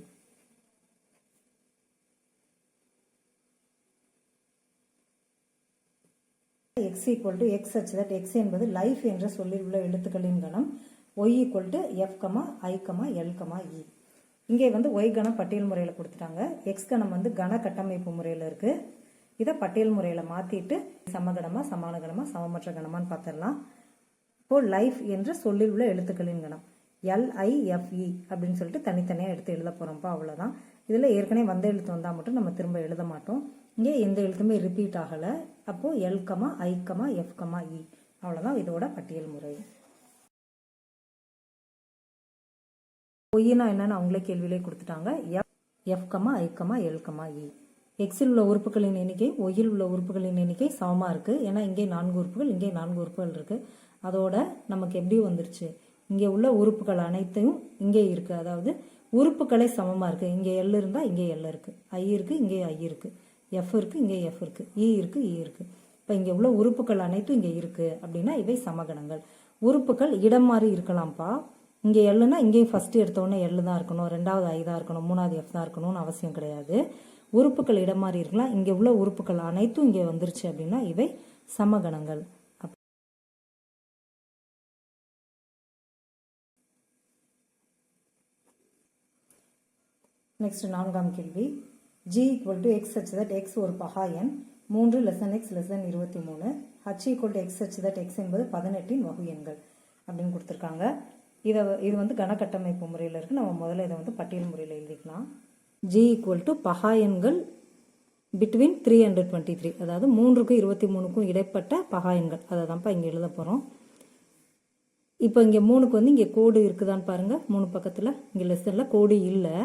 x equal to x such that x என்பது லைஃப் என்ற சொல்லில் உள்ள எழுத்துக்களின் கணம். y equal to f, i, l, e. இங்கே வந்து y கணம் பட்டியல் முறையில் கொடுத்துட்டாங்க. x கணம் வந்து கன கட்டமைப்பு முறையில் இருக்குது. இதை பட்டியல் முறையில் மாற்றிட்டு சமகணமா, சமான கணமா, சமமற்ற கணமான்னு பார்த்துடலாம். இப்போது லைஃப் என்ற சொல்லில் உள்ள எழுத்துக்களின் கணம் LIFE அப்படின்னு சொல்லிட்டு தனித்தனியாக எடுத்து எழுத போகிறோம்ப்பா. அவ்வளோதான். இதில் ஏற்கனவே வந்த எழுத்து வந்தால் மட்டும் நம்ம திரும்ப எழுத மாட்டோம். இங்கே எந்த எழுத்துமே ரிப்பீட் ஆகலை. அப்போது L, I, F, E. அவ்வளோதான் இதோட பட்டியல் முறை. ஒய்னா என்னன்னு அவங்களே கேள்வியிலே கொடுத்துட்டாங்க. F, I, L, E. எக்ஸில் உள்ள உறுப்புகளின் எண்ணிக்கை ஒய்யில் உள்ள உறுப்புகளின் எண்ணிக்கை சமமாக இருக்குது. ஏன்னா இங்கே 4 உறுப்புகள், இங்கே 4 உறுப்புகள் இருக்குது. அதோட நமக்கு எப்படி வந்துருச்சு, இங்கே உள்ள உறுப்புகள் அனைத்தையும் இங்கே இருக்குது. அதாவது உறுப்புகளே சமமாக இருக்குது. இங்கே எல் இருந்தால் இங்கே எல் இருக்குது, ஐ இருக்குது, இங்கே ஐ இருக்குது, எஃப் இருக்குது, இங்கே எஃப் இருக்குது, இ இருக்குது, இ இருக்குது. இப்போ இங்கே உள்ள உறுப்புகள் அனைத்தும் இங்கே இருக்குது அப்படின்னா இவை சமகணங்கள். உறுப்புகள் இடம் மாறி இருக்கலாம்ப்பா. இங்கே எல்லுன்னா இங்கேயும் ஃபஸ்ட்டு எடுத்தோடனே எல் தான் இருக்கணும், ரெண்டாவது ஐ தான் இருக்கணும், மூணாவது எஃப் தான் இருக்கணும்னு அவசியம் கிடையாது. உறுப்புகள் இடம் மாறி இருக்கலாம். இங்கே உள்ள உறுப்புகள் அனைத்தும் இங்கே வந்துருச்சு அப்படின்னா இவை சமகணங்கள். நெக்ஸ்ட் 4ஆம் கேள்வி. g = x such that x ஒரு பகா எண் 3 x 23, h = x such that x என்பது 18 வகு எண்கள் அப்படின்னு கொடுத்துருக்காங்க. இது வந்து கணக்கட்டமைப்பு முறையில் இருக்குது. நம்ம முதல்ல இதை வந்து பட்டியல் முறையில் எழுதிக்கலாம். g = பகா எண்கள் between 3 and 23, அதாவது 3க்கும் 23க்கும் இடைப்பட்ட பகா எண்கள். அதை தான்ப்பா இங்கே எழுத போகிறோம். இப்போ இங்கே 3க்கு வந்து இங்கே கோடு இருக்குதான்னு பாருங்கள். 3 பக்கத்தில் இங்கே லெசனில் கோடு இல்லை.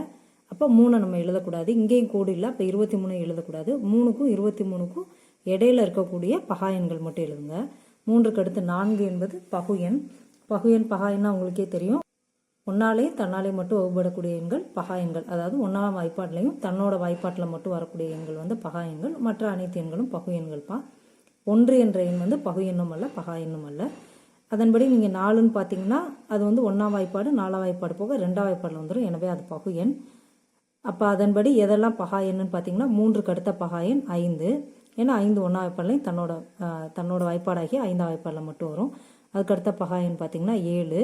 அப்போ 3 நம்ம எழுதக்கூடாது. இங்கேயும் கோடு இல்லை, அப்போ 23 எழுதக்கூடாது. 3க்கும் 23க்கும் இடையில இருக்கக்கூடிய பகா எண்கள் மட்டும் எழுதுங்க. 3க்கு அடுத்து 4 என்பது பகு எண். பகா எண்ணா உங்களுக்கே தெரியும். ஒன்னாலேயும் தன்னாலேயும் மட்டும் வகுப்படக்கூடிய எண்கள் பகா எண்கள். அதாவது ஒன்றாம் வாய்ப்பாட்டிலையும் தன்னோட வாய்ப்பாட்டில் மட்டும் வரக்கூடிய எண்கள் வந்து பகா எண்கள். மற்ற அனைத்து எண்களும் பகு எண்கள்ப்பா. 1 என்ற எண் வந்து பகு எண்ணும் அல்ல, பகா எண்ணும் அல்ல. அதன்படி நீங்கள் 4ன்னு பார்த்தீங்கன்னா அது வந்து 1ஆம் வாய்ப்பாடு 4ஆம் வாய்ப்பாடு போக 2ஆம் வாய்ப்பாடில் வந்துடும். எனவே அது பகு எண். அப்போ அதன்படி எதெல்லாம் பகா எண்ணுன்னு பார்த்தீங்கன்னா 3க்கு அடுத்த பகா எண் 5. ஏன்னா 5 1ஆம் வாய்ப்பாடுலையும் தன்னோட வாய்ப்பாடாகி 5ஆம் வாய்ப்பாடில் மட்டும் வரும். அதுக்கடுத்த பகா எண் பார்த்தீங்கன்னா 7.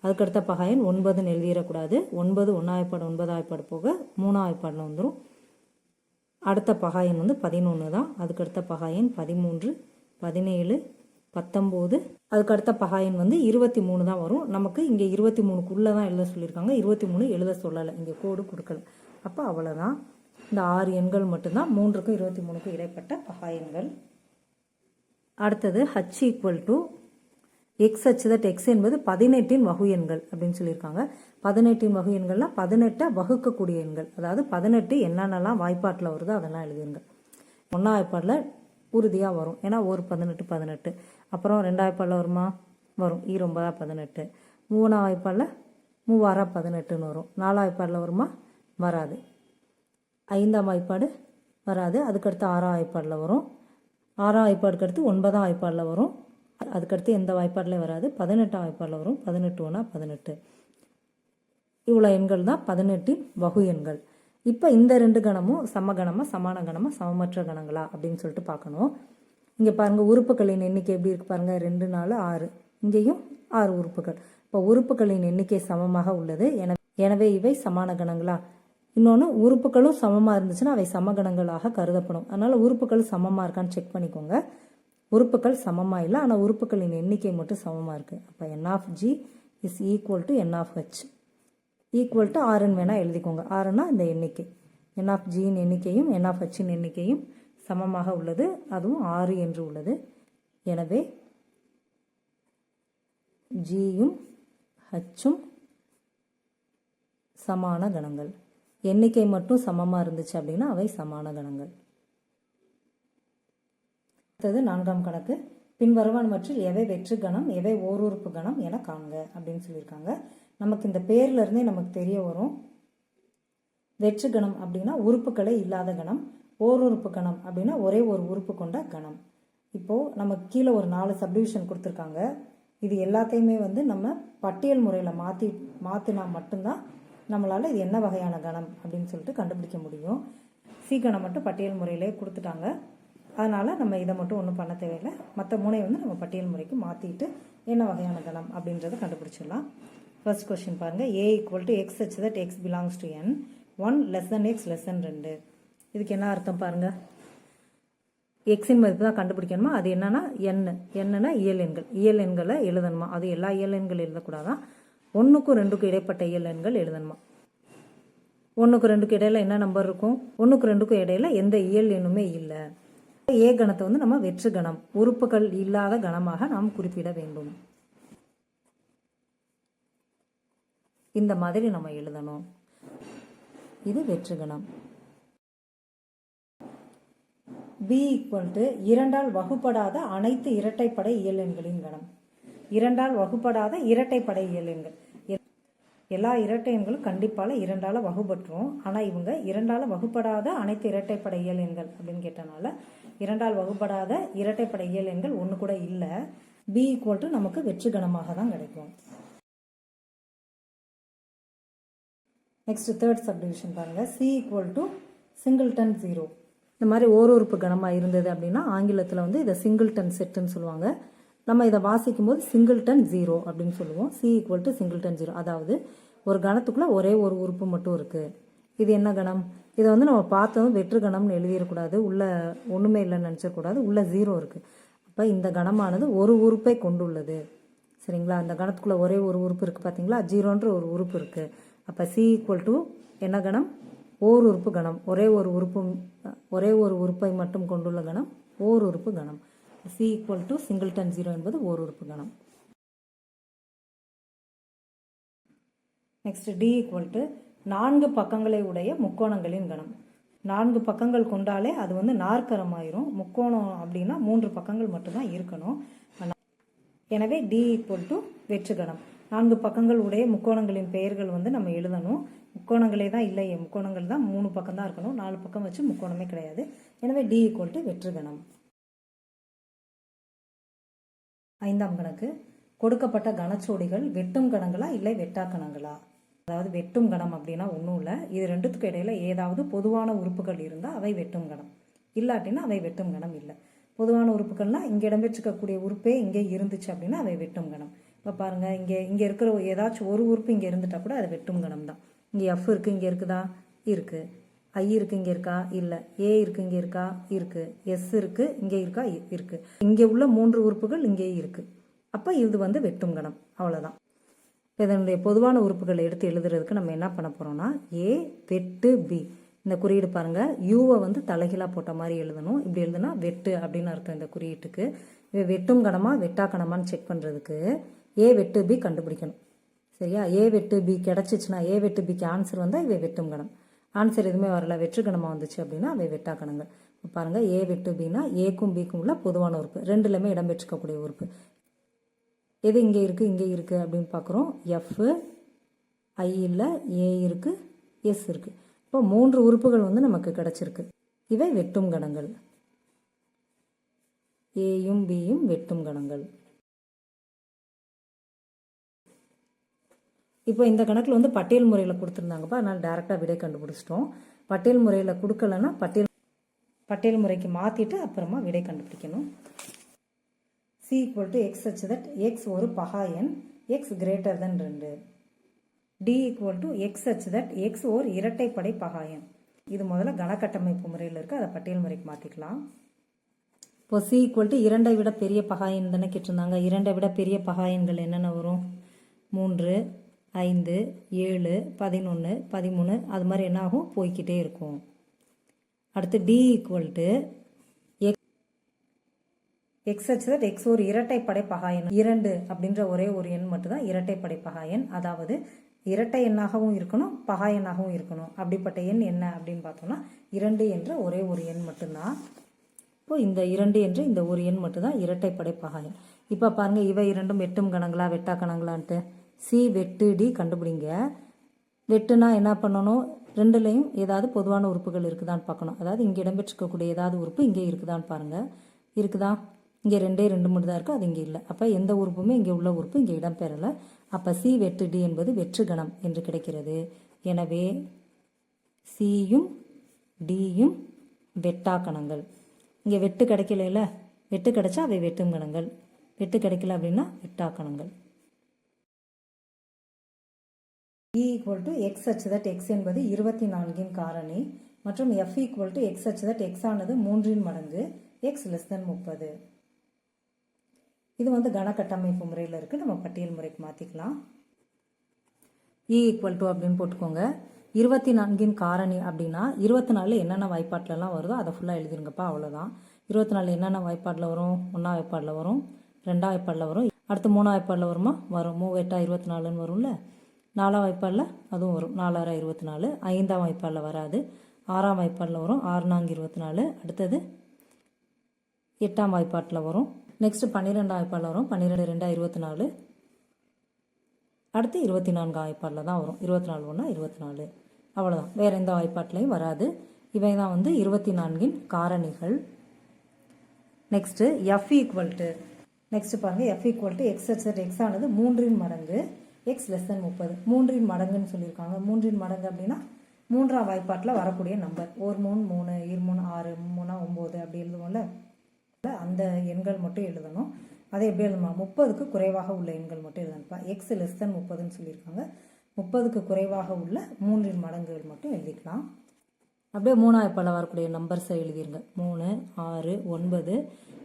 அதுக்கடுத்த பகா எண் 9ன்னு எழுதிடக்கூடாது. 9 1ஆம் வாய்ப்பாடு 9ஆம் வாய்ப்பாடு போக 3ஆம் வாய்ப்பாடில் வந்துடும். அடுத்த பகா எண் வந்து 11 தான். அதுக்கடுத்த பகா எண் 13, 17, 19. அதுக்கடுத்த பகா எண் வந்து 23 தான் வரும். நமக்கு இங்கே 23க்குள்ளே தான் எழுத சொல்லியிருக்காங்க. 23 எழுத சொல்லலை, இங்கே கோடு கொடுக்கல. அப்போ அவ்வளோதான். இந்த 6 எண்கள் மட்டும்தான் 3க்கும் 23க்கும் இடைப்பட்ட பகா எண்கள். அடுத்தது h = x such that x என்பது 18 வகு எண்கள் அப்படின்னு சொல்லியிருக்காங்க. 18 வகு எண்கள்லாம் 18 வகுக்கக்கூடிய எண்கள். அதாவது 18 என்னென்னலாம் வாய்ப்பாட்டில் வருதோ அதெல்லாம் எழுதுங்க. 1ஆம் வாய்ப்பாடில் உறுதியாக வரும். ஏன்னா ஒரு 18. அப்புறம் 2ஆம் வாய்ப்பாடில் வருமா? வரும். 9 18. 3ஆம் வாய்ப்பாடில் 3 18ன்னு வரும். 4ஆம் வாய்ப்பாடில் வருமா? வராது. 5ஆம் வாய்ப்பாடு வராது. அதுக்கடுத்து 6ஆம் வாய்ப்பாடில் வரும். 6ஆம் வாய்ப்பாடுக்கு அடுத்து 9ஆம் வாய்ப்பாடில் வரும். அதுக்கடுத்து எந்த வாய்ப்பாடில் வராது. 18ஆம் வாய்ப்பாடில் வரும். 18 1 18. இவ்வளோ எண்கள் தான் 18 வகு எண்கள். இப்போ இந்த 2 கணமும் சமகணமா சமான கணமா சமமற்ற கணங்களா அப்படின்னு சொல்லிட்டு பார்க்கணும். இங்கே பாருங்கள், உறுப்புகளின் எண்ணிக்கை எப்படி இருக்குது பாருங்கள். 2 4 6. இங்கேயும் 6 உறுப்புகள். இப்போ உறுப்புகளின் எண்ணிக்கை சமமாக உள்ளது. எனவே இவை சமான கணங்களா? இன்னொன்று, உறுப்புகளும் சமமாக இருந்துச்சுன்னா அவை சமகணங்களாக கருதப்படும். அதனால் உறுப்புகள் சமமாக இருக்கான்னு செக் பண்ணிக்கோங்க. உறுப்புகள் சமமாக இல்லை, ஆனால் உறுப்புகளின் எண்ணிக்கை மட்டும் சமமாக இருக்குது. அப்போ n(g) = n(h) ஈக்குவல் டு 6ன்னு வேணால் எழுதிக்கோங்க. 6ன்னா இந்த எண்ணிக்கை n(g)ன் எண்ணிக்கையும் n(h)ன் எண்ணிக்கையும் சமமாக உள்ளது. அதுவும் 6 என்று உள்ளது. எனவே ஜியும் ஹச்சும் சமான கணங்கள். எண்ணிக்கை மட்டும் சமமாக இருந்துச்சு அப்படின்னா அவை சமான கணங்கள். அடுத்தது 4ஆம் கணக்கு. பின்வருவனவற்றில் எவை வெற்று கணம், எவை ஓருறுப்பு கணம் என காண்க அப்படின்னு சொல்லியிருக்காங்க. நமக்கு இந்த பேர்ல இருந்தே நமக்கு தெரிய வரும். வெற்று கணம் அப்படின்னா உறுப்புகளே இல்லாத கணம். ஓருறுப்பு கணம் அப்படின்னா ஒரே ஒரு உறுப்பு கொண்ட கணம். இப்போது நமக்கு கீழே ஒரு 4 சப்டிவிஷன் கொடுத்துருக்காங்க. இது எல்லாத்தையுமே வந்து நம்ம பட்டியல் முறையில் மாற்றினா மட்டும்தான் நம்மளால் இது என்ன வகையான கணம் அப்படின்னு சொல்லிட்டு கண்டுபிடிக்க முடியும். சி கணம் மட்டும் பட்டியல் முறையிலே கொடுத்துட்டாங்க. அதனால் நம்ம இதை மட்டும் ஒன்றும் பண்ண தேவையில்லை. மற்ற 3 வந்து நம்ம பட்டியல் முறைக்கு மாற்றிட்டு என்ன வகையான கணம் அப்படின்றத கண்டுபிடிச்சிடலாம். ஃபர்ஸ்ட் கொஸ்டின் பாருங்கள். a = x such that x belongs to n 1 x 2. இதுக்கு என்ன அர்த்தம் பாருங்கள். எக்ஸின் மதிப்பு தான் கண்டுபிடிக்கணுமா? அது என்னன்னா என்னன்னா இயல் எண்கள். இயல் எண்களை எழுதணுமா? அது எல்லா இயல் எண்கள் எழுதக்கூடாதான். 1க்கும் 2க்கும் இடைப்பட்ட இயல் எண்கள் எழுதணுமா? 1க்கும் 2க்கும் இடையில என்ன நம்பர் இருக்கும்? 1க்கும் 2க்கும் இடையில எந்த இயல் எண்ணுமே இல்லை. ஏ கணத்தை வந்து நம்ம வெற்று கணம், உறுப்புகள் இல்லாத கணமாக நாம் குறிப்பிட வேண்டும். இந்த மாதிரி நம்ம எழுதணும். இது வெற்று கணம். b = 2ஆல் வகுப்படாத அனைத்து இரட்டைப்படை இயல் எண்களின் கணம். இரண்டால் வகுப்படாத இரட்டைப்படை இயல் எண்கள். எல்லா இரட்டை எண்களும் கண்டிப்பாக இரண்டால் வகுப்பட்டுரும். ஆனால் இவங்க இரண்டால் வகுப்படாத அனைத்து இரட்டைப்படை இயல் எண்கள் அப்படின்னு கேட்டனால இரண்டால் வகுப்படாத இரட்டைப்படை இயல் எண்கள் ஒன்று கூட இல்லை. பி ஈக்குவல் டு நமக்கு வெற்று கணமாக தான் கிடைக்கும். நெக்ஸ்ட் தேர்ட் சப்டிவிஷன் பாருங்க. C equal to singleton 0. இந்த மாதிரி ஓர் உறுப்பு கணமாக இருந்தது அப்படின்னா ஆங்கிலத்தில் வந்து இதை சிங்கிள்டன் செட்டுன்னு சொல்லுவாங்க. நம்ம இதை வாசிக்கும் போது சிங்கிள்டன் 0 அப்படின்னு சொல்லுவோம். சி ஈக்குவல் டு சிங்கிள்டன் 0, அதாவது ஒரு கணத்துக்குள்ளே ஒரே ஒரு உறுப்பு மட்டும் இருக்குது. இது என்ன கணம்? இதை வந்து நம்ம பார்த்ததும் வெற்று கணம்னு எழுதிடக்கூடாது, உள்ள ஒன்றுமே இல்லைன்னு நினச்சக்கூடாது, உள்ள 0 இருக்குது. அப்போ இந்த கணமானது ஒரு உறுப்பை கொண்டுள்ளது. சரிங்களா? அந்த கணத்துக்குள்ளே ஒரே ஒரு உறுப்பு இருக்குது பார்த்தீங்களா, 0ன்ற ஒரு உறுப்பு இருக்குது. அப்போ சி ஈக்குவல் டு என்ன கணம்? ஓர் உறுப்பு கணம். ஒரே ஒரு உறுப்பை மட்டும் கொண்டுள்ள கணம் ஓர் உறுப்பு கணம். சி ஈக்குவல் டு சிங்கிள்டன் 0 என்பது ஓர் உறுப்பு கணம். நெக்ஸ்ட் டி ஈக்குவல் டு 4 பக்கங்களை உடைய முக்கோணங்களின் கணம். 4 பக்கங்கள் கொண்டாலே அது வந்து நாற்கரம் ஆயிரும். முக்கோணம் அப்படின்னா 3 பக்கங்கள் மட்டும்தான் இருக்கணும். எனவே டி ஈக்குவல் டு வெற்று கணம். 4 பக்கங்கள் உடைய முக்கோணங்களின் பெயர்கள் வந்து நம்ம எழுதணும். முக்கோணங்களே தான் இல்லையே, முக்கோணங்கள் தான் 3 பக்கம் தான் இருக்கணும், 4 பக்கம் வச்சு முக்கோணமே கிடையாது. எனவே டி ஈக்குவல் டு வெற்று கணம். 5ஆம் கணக்கு. கொடுக்கப்பட்ட கணச்சோடிகள் வெட்டும் கணங்களா இல்லை வெட்டா கணங்களா? அதாவது வெட்டும் கணம் அப்படின்னா ஒன்றும் இல்லை, இது ரெண்டுத்துக்கு இடையில ஏதாவது பொதுவான உறுப்புகள் இருந்தால் அவை வெட்டும் கணம், இல்லாட்டினா அவை வெட்டும் கணம் இல்லை. பொதுவான உறுப்புகள்னா இங்கே இடம்பெற்றிருக்கக்கூடிய உறுப்பே இங்கே இருந்துச்சு அப்படின்னா அவை வெட்டும் கணம். இப்போ பாருங்கள், இங்கே இருக்கிற ஏதாச்சும் ஒரு உறுப்பு இங்கே இருந்துட்டா கூட அது வெட்டும் கணம் தான். இங்கே எஃப் இருக்குது, இங்கே இருக்குதா? இருக்குது. ஐ இருக்குது, இங்கே இருக்கா? இல்லை. ஏ இருக்குது, இங்கே இருக்கா? இருக்குது. எஸ் இருக்குது, இங்கே இருக்கா? இருக்குது. இங்கே உள்ள 3 உறுப்புகள் இங்கே இருக்குது. அப்போ இது வந்து வெட்டும் கணம், அவ்வளோதான். இப்போ இதனுடைய பொதுவான உறுப்புகளை எடுத்து எழுதுறதுக்கு நம்ம என்ன பண்ண போகிறோம்னா, ஏ வெட்டு பி. இந்த குறியீடு பாருங்கள், யூவை வந்து தலைகீழாக போட்ட மாதிரி எழுதணும். இப்படி எழுதுனா வெட்டு அப்படின்னு அர்த்தம் இந்த குறியீட்டுக்கு. இவை வெட்டும் கணமா வெட்டா கணமான்னு செக் பண்ணுறதுக்கு ஏ வெட்டு பி கண்டுபிடிக்கணும். சரியா? ஏ வெட்டு பி கிடச்சிச்சுன்னா, ஏ வெட்டு பிக்கு ஆன்சர் வந்தால் இவை வெட்டும் கணம். ஆன்சர் எதுவுமே வரல, வெற்று கணமாக வந்துச்சு அப்படின்னா அவை வெட்டா கணங்கள். இப்போ பாருங்கள், ஏ வெட்டு பின்னா ஏக்கும் பிக்கும் உள்ள பொதுவான உறுப்பு, ரெண்டுலேயுமே இடம்பெற்றிருக்கக்கூடிய உறுப்பு. எது இங்கே இருக்குது இங்கே இருக்குது அப்படின்னு பார்க்குறோம். எஃப், ஐ இல்லை, ஏ இருக்குது, எஸ் இருக்குது. இப்போ 3 உறுப்புகள் வந்து நமக்கு கிடச்சிருக்கு. இவை வெட்டும் கணங்கள். ஏயும் பியும் வெட்டும் கணங்கள். இப்போ இந்த கணக்கில் வந்து பட்டியல் முறையில் கொடுத்துருந்தாங்கப்பா, அதனால் டேரெக்டாக விடை கண்டுபிடிச்சிட்டோம். பட்டியல் முறையில் கொடுக்கலன்னா பட்டியல் முறைக்கு மாற்றிட்டு அப்புறமா விடை கண்டுபிடிக்கணும். C equal to x such that x ஒரு பகா எண், x greater than 2. D equal to x such that x ஒரு இரட்டைப்படை பகா எண். இது முதல்ல கணக்கட்டமைப்பு முறையில் இருக்குது, அதை பட்டியல் முறைக்கு மாற்றிக்கலாம். இப்போ C equal to 2ஐ விட பெரிய பகா எண் தானே கேட்டிருந்தாங்க. 2ஐ விட பெரிய பகா எண்கள் என்னென்ன வரும்? 3, 5, 7, 11, 13, அது மாதிரி என்ன ஆகும்? போய்கிட்டே இருக்கும். அடுத்து D equal to x such that x ஒரு இரட்டைப்படை பகா எண். 2 அப்படின்ற ஒரே ஒரு எண் மட்டும்தான் இரட்டைப்படை பகா எண். அதாவது இரட்டை எண்ணாகவும் இருக்கணும், பகா எண்ணாகவும் இருக்கணும். அப்படிப்பட்ட எண் என்ன அப்படின்னு பார்த்தோம்னா 2 என்ற ஒரே ஒரு எண் மட்டும்தான். இப்போ இந்த 2 என்ற இந்த ஒரு எண் மட்டும்தான் இரட்டைப்படை பகா எண். இப்போ பாருங்கள், இவை இரண்டும் வெட்டும் கணங்களா வெட்டா கணங்களான்ட்டு சி வெட்டு டி கண்டுபிடிங்க. வெட்டுனா என்ன பண்ணணும்? ரெண்டுலேயும் ஏதாவது பொதுவான உறுப்புகள் இருக்குதான்னு பார்க்கணும். அதாவது இங்கே இடம்பெற்றிருக்கக்கூடிய ஏதாவது உறுப்பு இங்கே இருக்குதான்னு பாருங்கள். இருக்குதா? இங்கே 2 மட்டும் தான் இருக்குது, அது இங்கே இல்லை. அப்போ எந்த உறுப்புமே இங்கே உள்ள உறுப்பு இங்கே இடம்பெறலை. அப்போ சி வெட்டு டி என்பது வெற்று கணம் என்று கிடைக்கிறது. எனவே சியும் டியும் வெட்டா கணங்கள். இங்கே வெட்டு கிடைக்கல, வெட்டு கிடைச்சா அவை வெட்டும் கணங்கள், வெட்டு கிடைக்கல அப்படின்னா வெட்டா கணங்கள். E equal to x such that x என்பது 24இன் காரணி மற்றும் f equal to x such that x ஆனது 3இன் மடங்கு, x less than 30. இது வந்து கணக்கட்டமைப்பு முறையில் இருக்குது, நம்ம பட்டியல் முறைக்கு மாற்றிக்கலாம். E equal to அப்படின்னு போட்டுக்கோங்க. 24இன் காரணி அப்படின்னா 24 என்னென்ன வாய்ப்பாட்டிலலாம் வருதோ அதை ஃபுல்லாக எழுதிருங்கப்பா, அவ்வளோதான். 24 என்னென்ன வாய்ப்பாட்டில் வரும்? 1ஆம் வாய்ப்பாட்டில் வரும், 2ஆம் வாய்ப்பாட்டில் வரும், அடுத்து 3ஆம் வாய்ப்பாட்டில் வருமா? வரும். 3 8 24ன்னு வரும்ல. 4ஆம் வாய்ப்பாடில் அதுவும் வரும், 4 6 24. 5ஆம் வாய்ப்பாடில் வராது, 6ஆம் வாய்ப்பாடில் வரும், 6 4 24. அடுத்தது 8ஆம் வாய்ப்பாட்டில் வரும், நெக்ஸ்ட் 12 வாய்ப்பாடில் வரும். 12 2 24. அடுத்து 24 வாய்ப்பாடில் தான் வரும். 24 1 24. அவ்வளோதான், வேறு எந்த வாய்ப்பாட்டிலையும் வராது. இவை தான் வந்து 24இன் காரணிகள். நெக்ஸ்ட்டு எஃப் ஈக்குவல் நெக்ஸ்ட் பாருங்கள், எஃப் ஈக்குவல் டு எக்ஸ் எக்ஸட் எக்ஸ் ஆனது 3 மடங்கு எக்ஸ் லெஸ் தென் 30. 3 மடங்குன்னு சொல்லியிருக்காங்க. 3 மடங்கு அப்படின்னா 3ஆம் வாய்ப்பாட்டில் வரக்கூடிய நம்பர். 1 3 3 2 3 6 3 9 அப்படி எழுதுவோம்ல, அந்த எண்கள் மட்டும் எழுதணும். அதை எப்படி எழுதணுமா, 30க்கு குறைவாக உள்ள எண்கள் மட்டும் எழுதணும்ப்பா. எக்ஸ் லெஸ் தென் 30ன்னு சொல்லியிருக்காங்க. 30க்கு குறைவாக உள்ள 3 மடங்குகள் மட்டும் எழுதிக்கலாம். அப்படியே 3ஆம் வாய்ப்பாடில் வரக்கூடிய நம்பர்ஸை எழுதிருங்க. 3 6 9.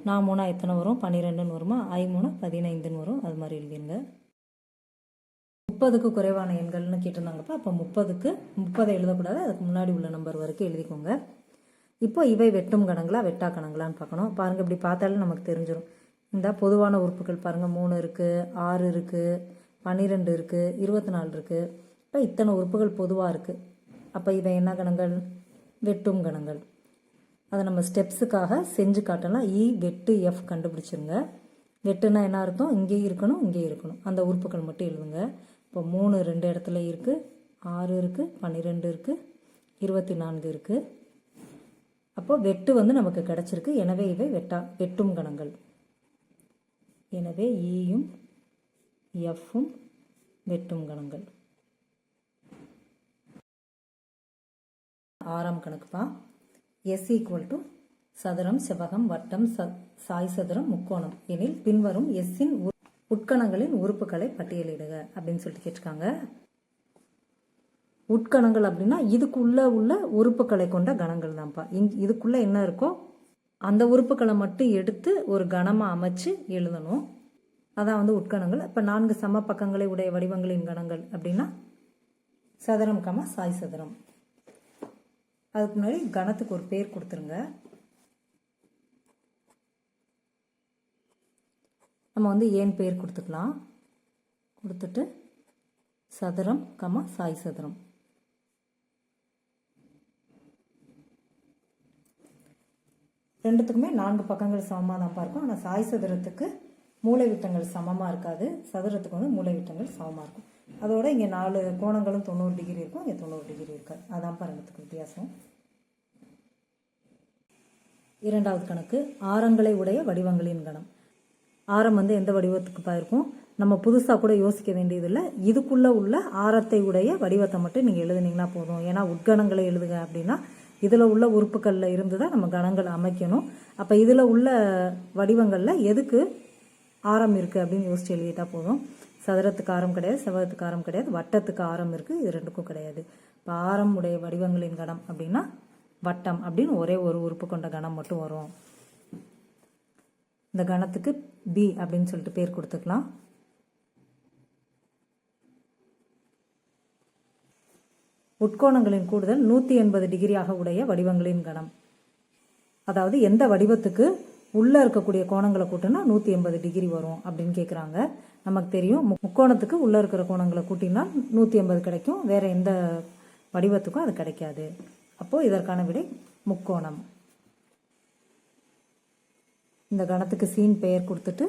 நான் 3 எத்தனை வரும், 12ன்னு வருமா, 3 15ன்னு வரும். அது மாதிரி எழுதிருங்க. 30க்கு குறைவான எண்கள்னு கேட்டிருந்தாங்கப்பா. அப்போ 30 எழுதக்கூடாது, அதுக்கு முன்னாடி உள்ள நம்பர் வரைக்கும் எழுதிக்கோங்க. இப்போ இவை வெட்டும் கணங்களா வெட்டா கணங்களான்னு பார்க்கணும். பாருங்கள், இப்படி பார்த்தாலும் நமக்கு தெரிஞ்சிடும். இந்த பொதுவான உறுப்புகள் பாருங்கள், 3 இருக்குது, 6 இருக்குது, 12 இருக்குது, 24 இருக்குது. இப்போ இத்தனை உறுப்புகள் பொதுவாக இருக்குது. அப்போ இவை என்ன கணங்கள், வெட்டும் கணங்கள். அதை நம்ம ஸ்டெப்ஸுக்காக செஞ்சு காட்டலாம். இ வெட்டு எஃப் கண்டுபிடிச்சிருங்க. வெட்டுனா என்ன அர்த்தம், இங்கே இருக்கணும் இங்கே இருக்கணும், அந்த உறுப்புகள் மட்டும் எழுதுங்க. இப்போ 3 2 இடத்துல இருக்குது, 6 இருக்குது, 12 இருக்குது, 24 இருக்குது. அப்போ வெட்டு வந்து நமக்கு கிடச்சிருக்கு. எனவே இவை வெட்டும் கணங்கள். எனவே ஈயும் எஃப்பும் வெட்டும் கணங்கள். 6ஆம் கணக்குப்பா. எஸ் ஈக்குவல் டு சதுரம் செவ்வகம் வட்டம் சாய் சதுரம் முக்கோணம் எனில் பின்வரும் எஸ்ஸின் உட்கணங்களின் உறுப்புகளை பட்டியலிடுக அப்படின்னு சொல்லிட்டு கேட்டிருக்காங்க. உட்கணங்கள் அப்படின்னா இதுக்குள்ள உள்ள உறுப்புகளை கொண்ட கணங்கள் தான்ப்பா. இதுக்குள்ள என்ன இருக்கோ அந்த உறுப்புகளை மட்டும் எடுத்து ஒரு கணமாக அமைச்சு எழுதணும். அதான் வந்து உட்கணங்கள். இப்போ 4 சம பக்கங்களை உடைய வடிவங்களின் கணங்கள் அப்படின்னா சதுரம் சாய் சதுரம். அதுக்கு முன்னாடி கணத்துக்கு ஒரு பேர் கொடுத்துருங்க. நம்ம வந்து ஏன் பேர் கொடுத்துக்கலாம். கொடுத்துட்டு சதுரம் சாய் சதுரம். ரெண்டுத்துக்குமே 4 பக்கங்கள் சமமாக தான் பார்க்கும். ஆனால் சாய் சதுரத்துக்கு மூளை விட்டங்கள் சமமாக இருக்காது, சதுரத்துக்கு வந்து மூளை விட்டங்கள் சமமாக இருக்கும். அதோட இங்கே 4 கோணங்களும் 90 டிகிரி இருக்கும், இங்கே 90 டிகிரி இருக்காது. அதான் ரெண்டுத்துக்கு வித்தியாசம். 2வது கணக்கு, ஆரங்களை உடைய வடிவங்களின் கணம். ஆரம் வந்து எந்த வடிவத்துக்கு இருக்கும், நம்ம புதுசாக கூட யோசிக்க வேண்டியதில்லை. இதுக்குள்ளே உள்ள ஆரத்தை உடைய வடிவத்தை மட்டும் நீங்கள் எழுதுனீங்கன்னா போதும். ஏன்னா உட்கணங்களை எழுதுக அப்படின்னா இதில் உள்ள உறுப்புகளில் இருந்து தான் நம்ம கணங்கள் அமைக்கணும். அப்போ இதில் உள்ள வடிவங்களில் எதுக்கு ஆரம் இருக்குது அப்படின்னு யோசிச்சு எழுதிட்டா போதும். சதுரத்துக்கு ஆரம் கிடையாது, செவ்வகத்துக்கு ஆரம் கிடையாது, வட்டத்துக்கு ஆரம் இருக்குது, இது ரெண்டுக்கும் கிடையாது. இப்போ ஆரம் உடைய வடிவங்களின் கணம் அப்படின்னா வட்டம் அப்படின்னு ஒரே ஒரு உறுப்பு கொண்ட கணம் மட்டும் வரும். இந்த கணத்துக்கு பி அப்படின்னு சொல்லிட்டு பேர் கொடுத்துக்கலாம். உட்கோணங்களின் கூடுதல் 180 டிகிரியாக உடைய வடிவங்களின் கணம். அதாவது எந்த வடிவத்துக்கு உள்ளே இருக்கக்கூடிய கோணங்களை கூட்டினா 180 டிகிரி வரும் அப்படின்னு கேட்குறாங்க. நமக்கு தெரியும் முக்கோணத்துக்கு உள்ளே இருக்கிற கோணங்களை கூட்டினா 180 கிடைக்கும், வேற எந்த வடிவத்துக்கும் அது கிடைக்காது. அப்போது இதற்கான விடை முக்கோணம். இந்த கணத்துக்கு சீன் பெயர் கொடுத்துட்டு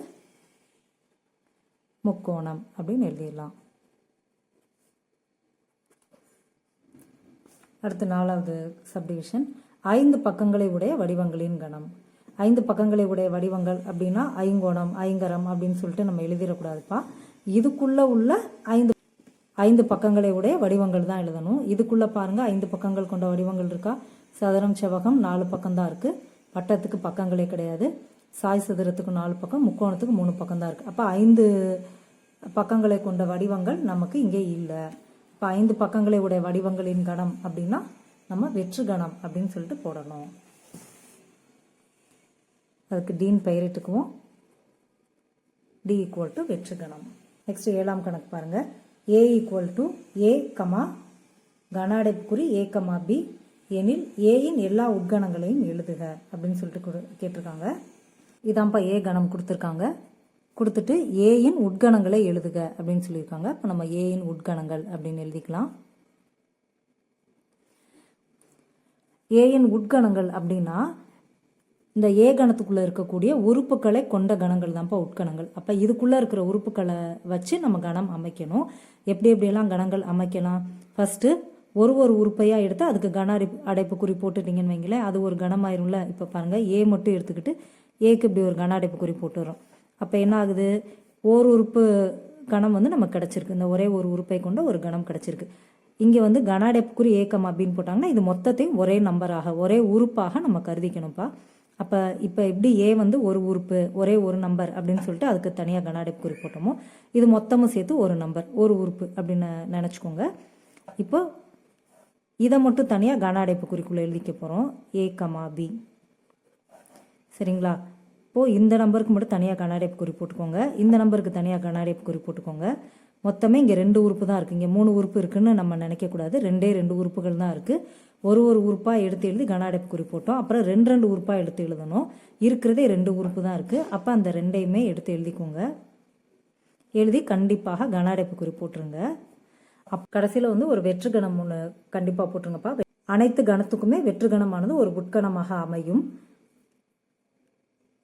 முக்கோணம் அப்படின்னு எழுதிடலாம். அடுத்து 4வது சப்டிவிஷன், 5 பக்கங்களை உடைய வடிவங்களின் கணம். 5 பக்கங்களை உடைய வடிவங்கள் அப்படின்னா ஐங்கோணம், ஐங்கரம் அப்படின்னு சொல்லிட்டு நம்ம எழுதிடக்கூடாதுப்பா. இதுக்குள்ள உள்ள 5 பக்கங்களை உடைய வடிவங்கள் தான் எழுதணும். இதுக்குள்ள பாருங்க 5 பக்கங்கள் கொண்ட வடிவங்கள் இருக்கா. சதுரம் செவ்வகம் 4 பக்கம் தான் இருக்கு, வட்டத்துக்கு பக்கங்களே கிடையாது, சாய் சதுரத்துக்கு 4 பக்கம், முக்கோணத்துக்கு 3 பக்கம் தான் இருக்கு. அப்போ 5 பக்கங்களை கொண்ட வடிவங்கள் நமக்கு இங்கே இல்லை. இப்போ 5 பக்கங்களை உடைய வடிவங்களின் கணம் அப்படின்னா நம்ம வெற்று கணம் அப்படின்னு சொல்லிட்டு போடணும். அதுக்கு டீன் பெயரிட்டுக்குவோம். டி ஈக்குவல் டு வெற்று கணம். நெக்ஸ்ட் 7ஆம் கணக்கு பாருங்க. ஏ ஈக்குவல் டு ஏ கமா கன அடைப்புக்குறி ஏ கமா பி எனில் ஏயின் எல்லா உட்கணங்களையும் எழுதுக அப்படின்னு சொல்லிட்டு கேட்டிருக்காங்க. இதான்ப்பா ஏ கணம் கொடுத்துருக்காங்க. கொடுத்துட்டு ஏயின் உட்கணங்களை எழுதுக அப்படின்னு சொல்லியிருக்காங்க. இப்போ நம்ம ஏயின் உட்கணங்கள் அப்படின்னு எழுதிக்கலாம். ஏயின் உட்கணங்கள் அப்படின்னா இந்த ஏ கணத்துக்குள்ளே இருக்கக்கூடிய உறுப்புகளை கொண்ட கணங்கள் தான்ப்பா உட்கணங்கள். அப்போ இதுக்குள்ளே இருக்கிற உறுப்புகளை வச்சு நம்ம கணம் அமைக்கணும். எப்படி எப்படியெல்லாம் கணங்கள் அமைக்கலாம்? ஃபஸ்ட்டு ஒரு உறுப்பையாக எடுத்து அதுக்கு அடைப்பு குறி போட்டுட்டிங்கன்னு வைங்களேன், அது ஒரு கணமாயிரும்ல. இப்போ பாருங்கள், ஏ மட்டும் எடுத்துக்கிட்டு ஏக்கு இப்படி ஒரு அடைப்பு குறி போட்டுறோம். அப்போ என்ன ஆகுது? உறுப்பு கணம் நமக்கு கிடச்சிருக்கு. இந்த ஒரே ஒரு உறுப்பை கொண்ட ஒரு கணம் கிடச்சிருக்கு. இங்கே அடைப்பு குறி ஏக்கம் அப்படின்னு போட்டாங்கன்னா இது மொத்தத்தையும் ஒரே நம்பராக ஒரே உறுப்பாக நம்ம கருதிக்கணும்ப்பா. அப்போ இப்போ எப்படி ஏ ஒரு உறுப்பு ஒரே ஒரு நம்பர் அப்படின்னு சொல்லிட்டு அதுக்கு தனியாக அடைப்பு குறி போட்டோமோ, இது மொத்தமும் சேர்த்து ஒரு நம்பர் ஒரு உறுப்பு அப்படின்னு நினச்சிக்கோங்க. இப்போ இதை மட்டும் தனியாக அடைப்பு குறிக்குள்ளே எழுதிக்க போகிறோம், ஏ கமா பி. சரிங்களா? இப்போது இந்த நம்பருக்கு மட்டும் தனியாக அடைப்பு குறி போட்டுக்கோங்க, இந்த நம்பருக்கு தனியாக அடைப்பு குறி போட்டுக்கோங்க. மொத்தமே இங்கே 2 உறுப்பு தான் இருக்குது. இங்கே 3 உறுப்பு இருக்குதுன்னு நம்ம நினைக்கக்கூடாது. 2 உறுப்புகள் தான் இருக்குது. ஒரு உறுப்பாக எடுத்து எழுதி அடைப்பு குறி போட்டோம். அப்புறம் 2 உறுப்பாக எடுத்து எழுதணும். இருக்கிறதே 2 உறுப்பு தான் இருக்குது. அப்போ அந்த 2ஐயுமே எடுத்து எழுதிக்கோங்க. எழுதி கண்டிப்பாக அடைப்பு குறி போட்டுருங்க. கடைசியில் ஒரு வெற்று கணம் ஒன்று கண்டிப்பாக போட்டுருங்கப்பா. அனைத்து கணத்துக்குமே வெற்று கணமானது ஒரு உட்கணமாக அமையும்.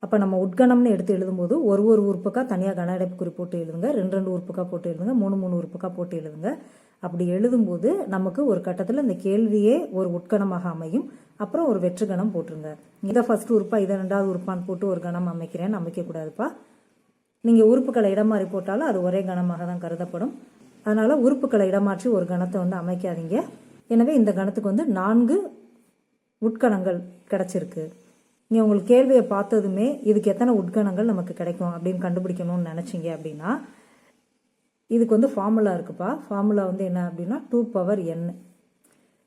அப்போ நம்ம உட்கணம்னு எடுத்து எழுதும்போது ஒரு உறுப்புக்காக தனியாக அடைப்பு குறி போட்டு எழுதுங்க, 2 உறுப்புக்காக போட்டு எழுதுங்க, 3 உறுப்புக்காக போட்டு எழுதுங்க. அப்படி எழுதும்போது நமக்கு ஒரு கட்டத்தில் இந்த கேள்வியே ஒரு உட்கணமாக அமையும். அப்புறம் ஒரு வெற்று கணம் போட்டுருங்க. இதை ஃபர்ஸ்ட் உறுப்பா இதை 2வது உறுப்பான்னு போட்டு ஒரு கணம் அமைக்கிறேன்னு அமைக்கக்கூடாதுப்பா. நீங்கள் உறுப்புகளை இடமாறி போட்டாலும் அது ஒரே கணமாக தான் கருதப்படும். அதனால் உறுப்புகளை இடமாற்றி ஒரு கணத்தை அமைக்காதீங்க. எனவே இந்த கணத்துக்கு 4 உட்கணங்கள் கிடச்சிருக்கு. நீங்கள் உங்களுக்கு கேள்வியை பார்த்ததுமே இதுக்கு எத்தனை உட்கணங்கள் நமக்கு கிடைக்கும் அப்படின்னு கண்டுபிடிக்கணும்னு நினச்சிங்க அப்படின்னா இதுக்கு ஃபார்முலா இருக்குப்பா. ஃபார்முலா என்ன அப்படின்னா 2n.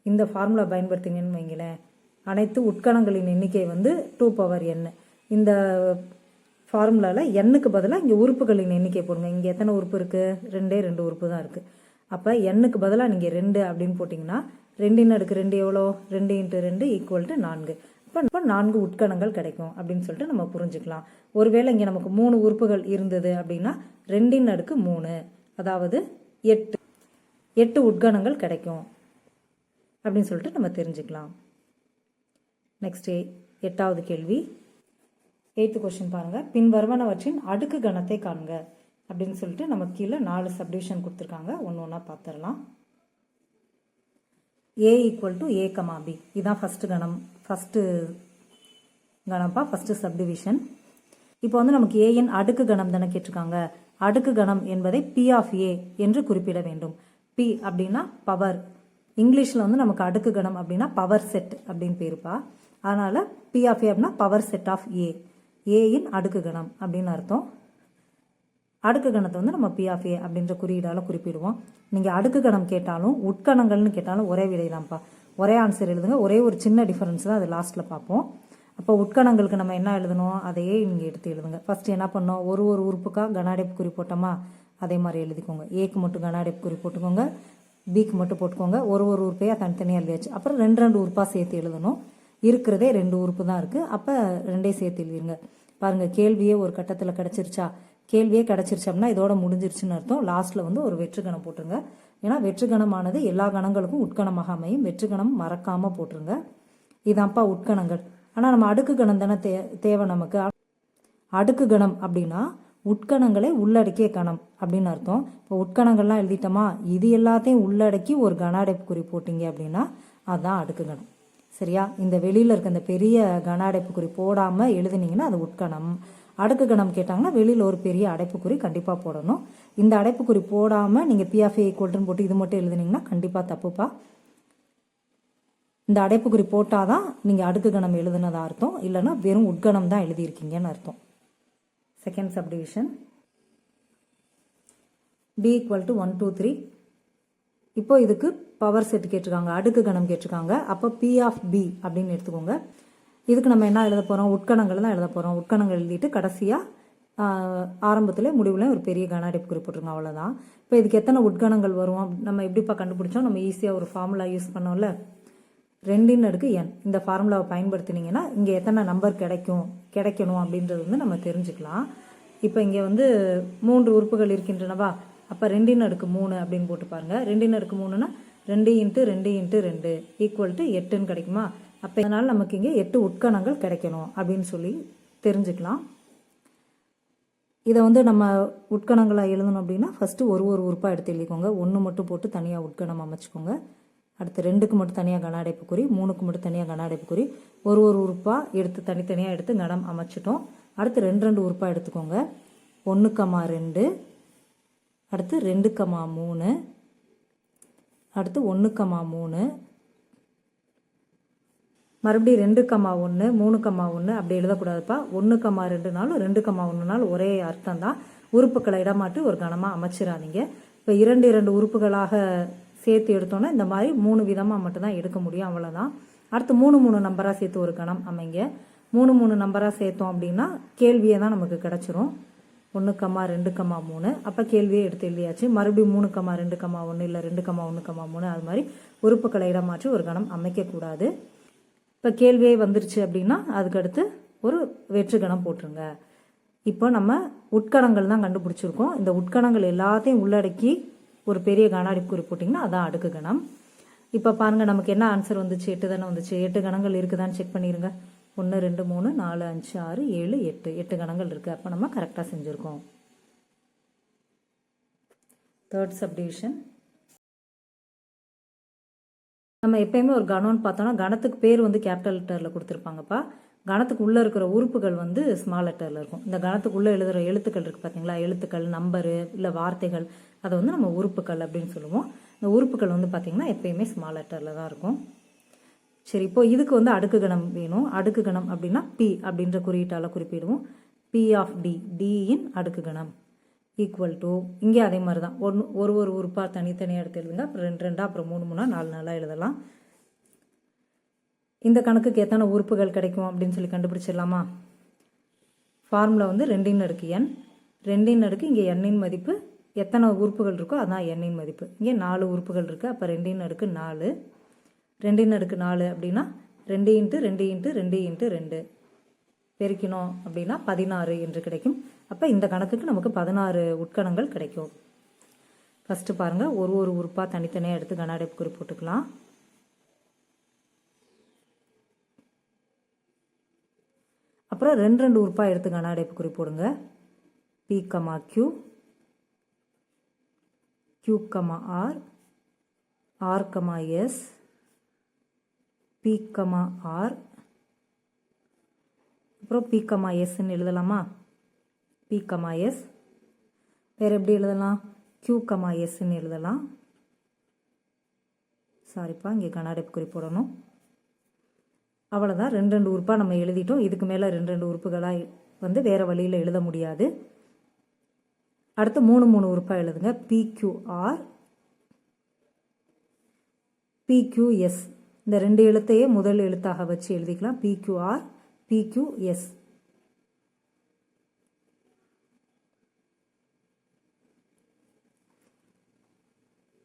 இந்த ஃபார்முலா பயன்படுத்திங்கன்னு வைங்களேன், அனைத்து உட்கணங்களின் எண்ணிக்கை 2n. இந்த ஃபார்முலாவில் எண்ணுக்கு பதிலாக இங்கே உறுப்புகளின் எண்ணிக்கை போடுங்க. இங்கே எத்தனை உறுப்பு இருக்குது? 2 உறுப்பு தான் இருக்குது. அப்போ எண்ணுக்கு பதிலாக நீங்கள் 2 அப்படின்னு போட்டிங்கன்னா 2 எவ்வளோ? 2 × 2 = 4. இப்போ 4 உட்கணங்கள் கிடைக்கும் அப்படின்னு சொல்லிட்டு நம்ம புரிஞ்சுக்கலாம். ஒருவேளை இங்கே நமக்கு 3 உறுப்புகள் இருந்தது அப்படின்னா 2 × 3 அதாவது 8 உட்கணங்கள் கிடைக்கும் அப்படின்னு சொல்லிட்டு நம்ம தெரிஞ்சுக்கலாம். நெக்ஸ்ட் 8வது கேள்வி. 8th கொஸ்டின் பாருங்கள். பின்வருவனவற்றின் அடுக்கு கணத்தை காண்க அப்படின்னு சொல்லிட்டு நம்ம கீழே 4 சப்டிவிஷன் கொடுத்துருக்காங்க. ஒன்று பார்த்துடலாம். A = A, B. இதுதான் ஃபஸ்ட்டு கணம்ப்பா, ஃபஸ்ட்டு சப்டிவிஷன். இப்போ நமக்கு ஏயின் அடுக்கு கணம் தானே கேட்டிருக்காங்க. அடுக்கு கணம் என்பதை P(A) என்று குறிப்பிட வேண்டும். P அப்படின்னா பவர். இங்கிலீஷில் நமக்கு அடுக்கு கணம் அப்படின்னா பவர் செட் அப்படின்னு பேருப்பா. அதனால் P(A) அப்படின்னா பவர் செட் ஆஃப் A. ஏயின் அடுக்கு கணம் அப்படின்னு அர்த்தம். அடுக்கு கணத்தை நம்ம P(A) அப்படின்ற குறியீடால் குறிப்பிடுவோம். நீங்கள் அடுக்கு கணம் கேட்டாலும் உட்கணங்கள்னு கேட்டாலும் ஒரே விடை தான்ப்பா, ஒரே ஆன்சர் எழுதுங்க. ஒரே ஒரு சின்ன டிஃபரன்ஸ் தான் அது லாஸ்ட்டில் பார்ப்போம். அப்போ உட்கணங்களுக்கு நம்ம என்ன எழுதணும், அதையே நீங்கள் எடுத்து எழுதுங்க. ஃபஸ்ட்டு என்ன பண்ணோம், ஒரு உறுப்புக்காக அடைப்பு குறி போட்டோமா, அதே மாதிரி எழுதிக்கோங்க. ஏக்கு மட்டும் அடைப்பு குறி போட்டுக்கோங்க, பிக்கு மட்டும் போட்டுக்கோங்க. ஒரு உறுப்பையாக தனித்தனியாக எழுதியாச்சு. அப்புறம் 2 உறுப்பாக சேர்த்து எழுதணும். இருக்கிறதே 2 உறுப்பு தான் இருக்குது. அப்போ 2ஐயும் சேர்த்து எழுதிருங்க. பாருங்கள், கேள்வியே ஒரு கட்டத்தில் கிடச்சிருச்சா? கேள்வியே கிடச்சிருச்சு அப்படின்னா இதோட முடிஞ்சிருச்சுன்னு அர்த்தம். லாஸ்ட்டில் ஒரு வெற்று கணம் போட்டுருங்க. ஏன்னா வெற்று கணமானது எல்லா கணங்களுக்கும் உட்கணமாக அமையும். வெற்று கணம் மறக்காமல் போட்டுருங்க. இதான்ப்பா உட்கணங்கள். ஆனால் நம்ம அடுக்கு கணம் தானே தேவை நமக்கு. அடுக்கு கணம் அப்படின்னா உட்கணங்களை உள்ளடக்கிய கணம் அப்படின்னு அர்த்தம். இப்போ உட்கணங்கள்லாம் எழுதிட்டோமா, இது எல்லாத்தையும் உள்ளடக்கி ஒரு அடைப்பு குறி போட்டிங்க அப்படின்னா அதுதான் அடுக்கு கணம். சரியா? இந்த வெளியில் இருக்க இந்த பெரிய அடைப்பு குறி போடாமல் எழுதுனீங்கன்னா அது உட்கணம். அடுக்கு கணம் கேட்டாங்கன்னா வெளியில் ஒரு பெரிய அடைப்புக்குறி கண்டிப்பாக போடணும். இந்த அடைப்புக்குறி போடாமல் நீங்கள் P(A) = போட்டு இது மட்டும் எழுதுனீங்கன்னா கண்டிப்பாக தப்புப்பா. இந்த அடைப்புக்குறி போட்டால் தான் நீங்கள் அடுக்கு கணம் எழுதுனதா அர்த்தம், இல்லைன்னா வெறும் உட்கணம் தான் எழுதியிருக்கீங்கன்னு அர்த்தம். Second subdivision. B = 1 2 3. இப்போ இதுக்கு பவர் செட் கேட்டிருக்காங்க, அடுக்கு கணம் கேட்டிருக்காங்க. அப்போ P(B) அப்படின்னு எடுத்துக்கோங்க. இதுக்கு நம்ம என்ன எழுத போகிறோம், உட்கணங்கள் தான் எழுத போகிறோம். உட்கணங்கள் எழுதிட்டு கடைசியாக ஆரம்பத்தில் முடிவுலையும் ஒரு பெரிய அடைப்பு குறி போட்டுருங்க, அவ்வளோதான். இப்போ இதுக்கு எத்தனை உட்கணங்கள் வரும் நம்ம எப்படிப்பா கண்டுபிடிச்சோம், நம்ம ஈஸியாக ஒரு ஃபார்முலா யூஸ் பண்ணோம்ல, 2n. இந்த ஃபார்முலாவை பயன்படுத்தினீங்கன்னா இங்கே எத்தனை நம்பர் கிடைக்கணும் அப்படின்றது நம்ம தெரிஞ்சுக்கலாம். இப்போ இங்கே 3 உறுப்புகள் இருக்கின்றனவா, அப்போ 2n3 அப்படின்னு போட்டு பாருங்கள். 2n3னா 2 × 2 × 2 = 8ன்னு கிடைக்குமா. அப்போ அதனால் நமக்கு இங்கே 8 உட்கணங்கள் கிடைக்கணும் அப்படின்னு சொல்லி தெரிஞ்சுக்கலாம். இதை வந்து நம்ம உட்கணங்களாக எழுதணும் அப்படின்னா ஃபஸ்ட்டு ஒரு உறுப்பாக எடுத்து எழுதிக்கோங்க. 1 மட்டும் போட்டு தனியாக உட்கணம் அமைச்சுக்கோங்க. அடுத்து 2க்கு மட்டும் தனியாக கன அடைப்புக்குறி, 3க்கு மட்டும் தனியாக கன அடைப்புக்குறி, ஒரு உறுப்பாக எடுத்து தனித்தனியாக எடுத்து கணம் அமைச்சிட்டோம். அடுத்து 2 உறுப்பாக எடுத்துக்கோங்க. 1,2, அடுத்து 2,3, அடுத்து 1,3, மறுபடியும் 2,1, 3,1 அப்படி எழுதக்கூடாதுப்பா. 1,2நாலும் 2,1நாலும் ஒரே அர்த்தம் தான். உறுப்புகளை இடமாற்றி ஒரு கணமாக அமைச்சிடாதீங்க. இப்போ 2 உறுப்புகளாக சேர்த்து எடுத்தோன்னா இந்த மாதிரி 3 விதமாக மட்டும்தான் எடுக்க முடியும், அவ்வளோதான். அடுத்து 3 நம்பராக சேர்த்து ஒரு கணம் அமைங்க. 3 நம்பராக சேர்த்தோம் அப்படின்னா கேள்வியே தான் நமக்கு கிடச்சிரும். 1,2,3 அப்போ கேள்வியே எடுத்து எழுதியாச்சு. மறுபடியும் 3,2,1 இல்லை 2,1,3 அது மாதிரி உறுப்புகளை இடமாற்றி ஒரு கணம் அமைக்கக்கூடாது. இப்போ கேள்வியே வந்துருச்சு அப்படின்னா அதுக்கடுத்து ஒரு வெற்று கணம் போட்டுருங்க. இப்போ நம்ம உட்கணங்கள் தான் கண்டுபிடிச்சிருக்கோம். இந்த உட்கணங்கள் எல்லாத்தையும் உள்ளடக்கி ஒரு பெரிய கன அடைப்புக்குறி போட்டிங்கன்னா அதான் அடுக்கு கணம். இப்போ பாருங்கள் நமக்கு என்ன ஆன்சர் வந்துச்சு? 8 தானே வந்துச்சு. 8 கணங்கள் இருக்குதான்னு செக் பண்ணிடுங்க. 1 2 3 4 5 6 7 8 கணங்கள் இருக்குது. அப்போ நம்ம கரெக்டாக செஞ்சுருக்கோம். Third subdivision. நம்ம எப்பயுமே ஒரு கணம்னு பார்த்தோன்னா கணத்துக்கு பேர் வந்து கேபிட்டல் லெட்டரில் கொடுத்துருப்பாங்கப்பா. கணத்துக்கு உள்ளே இருக்கிற உறுப்புகள் வந்து ஸ்மால் லெட்டரில் இருக்கும். இந்த கணத்துக்கு உள்ளே எழுதுகிற எழுத்துக்கள் இருக்குது பார்த்தீங்களா, எழுத்துக்கள், நம்பரு இல்லை வார்த்தைகள், அதை வந்து நம்ம உறுப்புகள் அப்படின்னு சொல்லுவோம். இந்த உறுப்புகள் வந்து பார்த்திங்கன்னா எப்பயுமே ஸ்மால் லெட்டரில் தான் இருக்கும். சரி, இப்போ இதுக்கு வந்து அடுக்கு கணம் வேணும். அடுக்கு கணம் அப்படின்னா பி அப்படின்ற குறியீட்டால் குறிப்பிடுவோம். பி ஆஃப் டி, டியின் அடுக்கு கணம் ஈக்குவல் டு, இங்கே அதே மாதிரி தான் ஒரு உறுப்பாக தனித்தனியாக எடுத்து எழுதுங்க. அப்புறம் 2 2 அப்புறம் 3 3 4 4 எழுதலாம். இந்த கணக்குக்கு எத்தனை உறுப்புகள் கிடைக்கும் அப்படின்னு சொல்லி கண்டுபிடிச்சிடலாமா? ஃபார்முலா வந்து 2n, 2n இங்கே n மதிப்பு எத்தனை உறுப்புகள் இருக்கோ அதான் n மதிப்பு. இங்கே 4 உறுப்புகள் இருக்குது. அப்போ 2n 4, 2n 4 அப்படின்னா 2 × 2 × 2 × 2 பெருக்கினோம் அப்படின்னா 16 என்று கிடைக்கும். அப்போ இந்த கணக்குக்கு நமக்கு 16 உட்கணங்கள் கிடைக்கும். ஃபஸ்ட்டு பாருங்கள், ஒரு உறுப்பாக தனித்தனியாக எடுத்து கன அடைப்புக்குறி போட்டுக்கலாம். அப்புறம் 2 உறுப்பாக எடுத்து கன அடைப்புக்குறி போடுங்க. P, Q, Q, R, R, S, P, R, அப்புறம் P, Sன்னு எழுதலாமா? P, S. வேறு எப்படி எழுதலாம்? Q, Sன்னு எழுதலாம். சாரிப்பா, இங்கே கன அடைப்புக்குறி போடணும். அவ்வளோதான். 2 உறுப்பாக நம்ம எழுதிட்டோம். இதுக்கு மேலே 2 உறுப்புகளாக வந்து வேறு வழியில் எழுத முடியாது. அடுத்து 3 உறுப்பாக எழுதுங்க. PQR, PQS. இந்த 2 எழுத்தையே முதல் எழுத்தாக வச்சு எழுதிக்கலாம். PQR, PQS.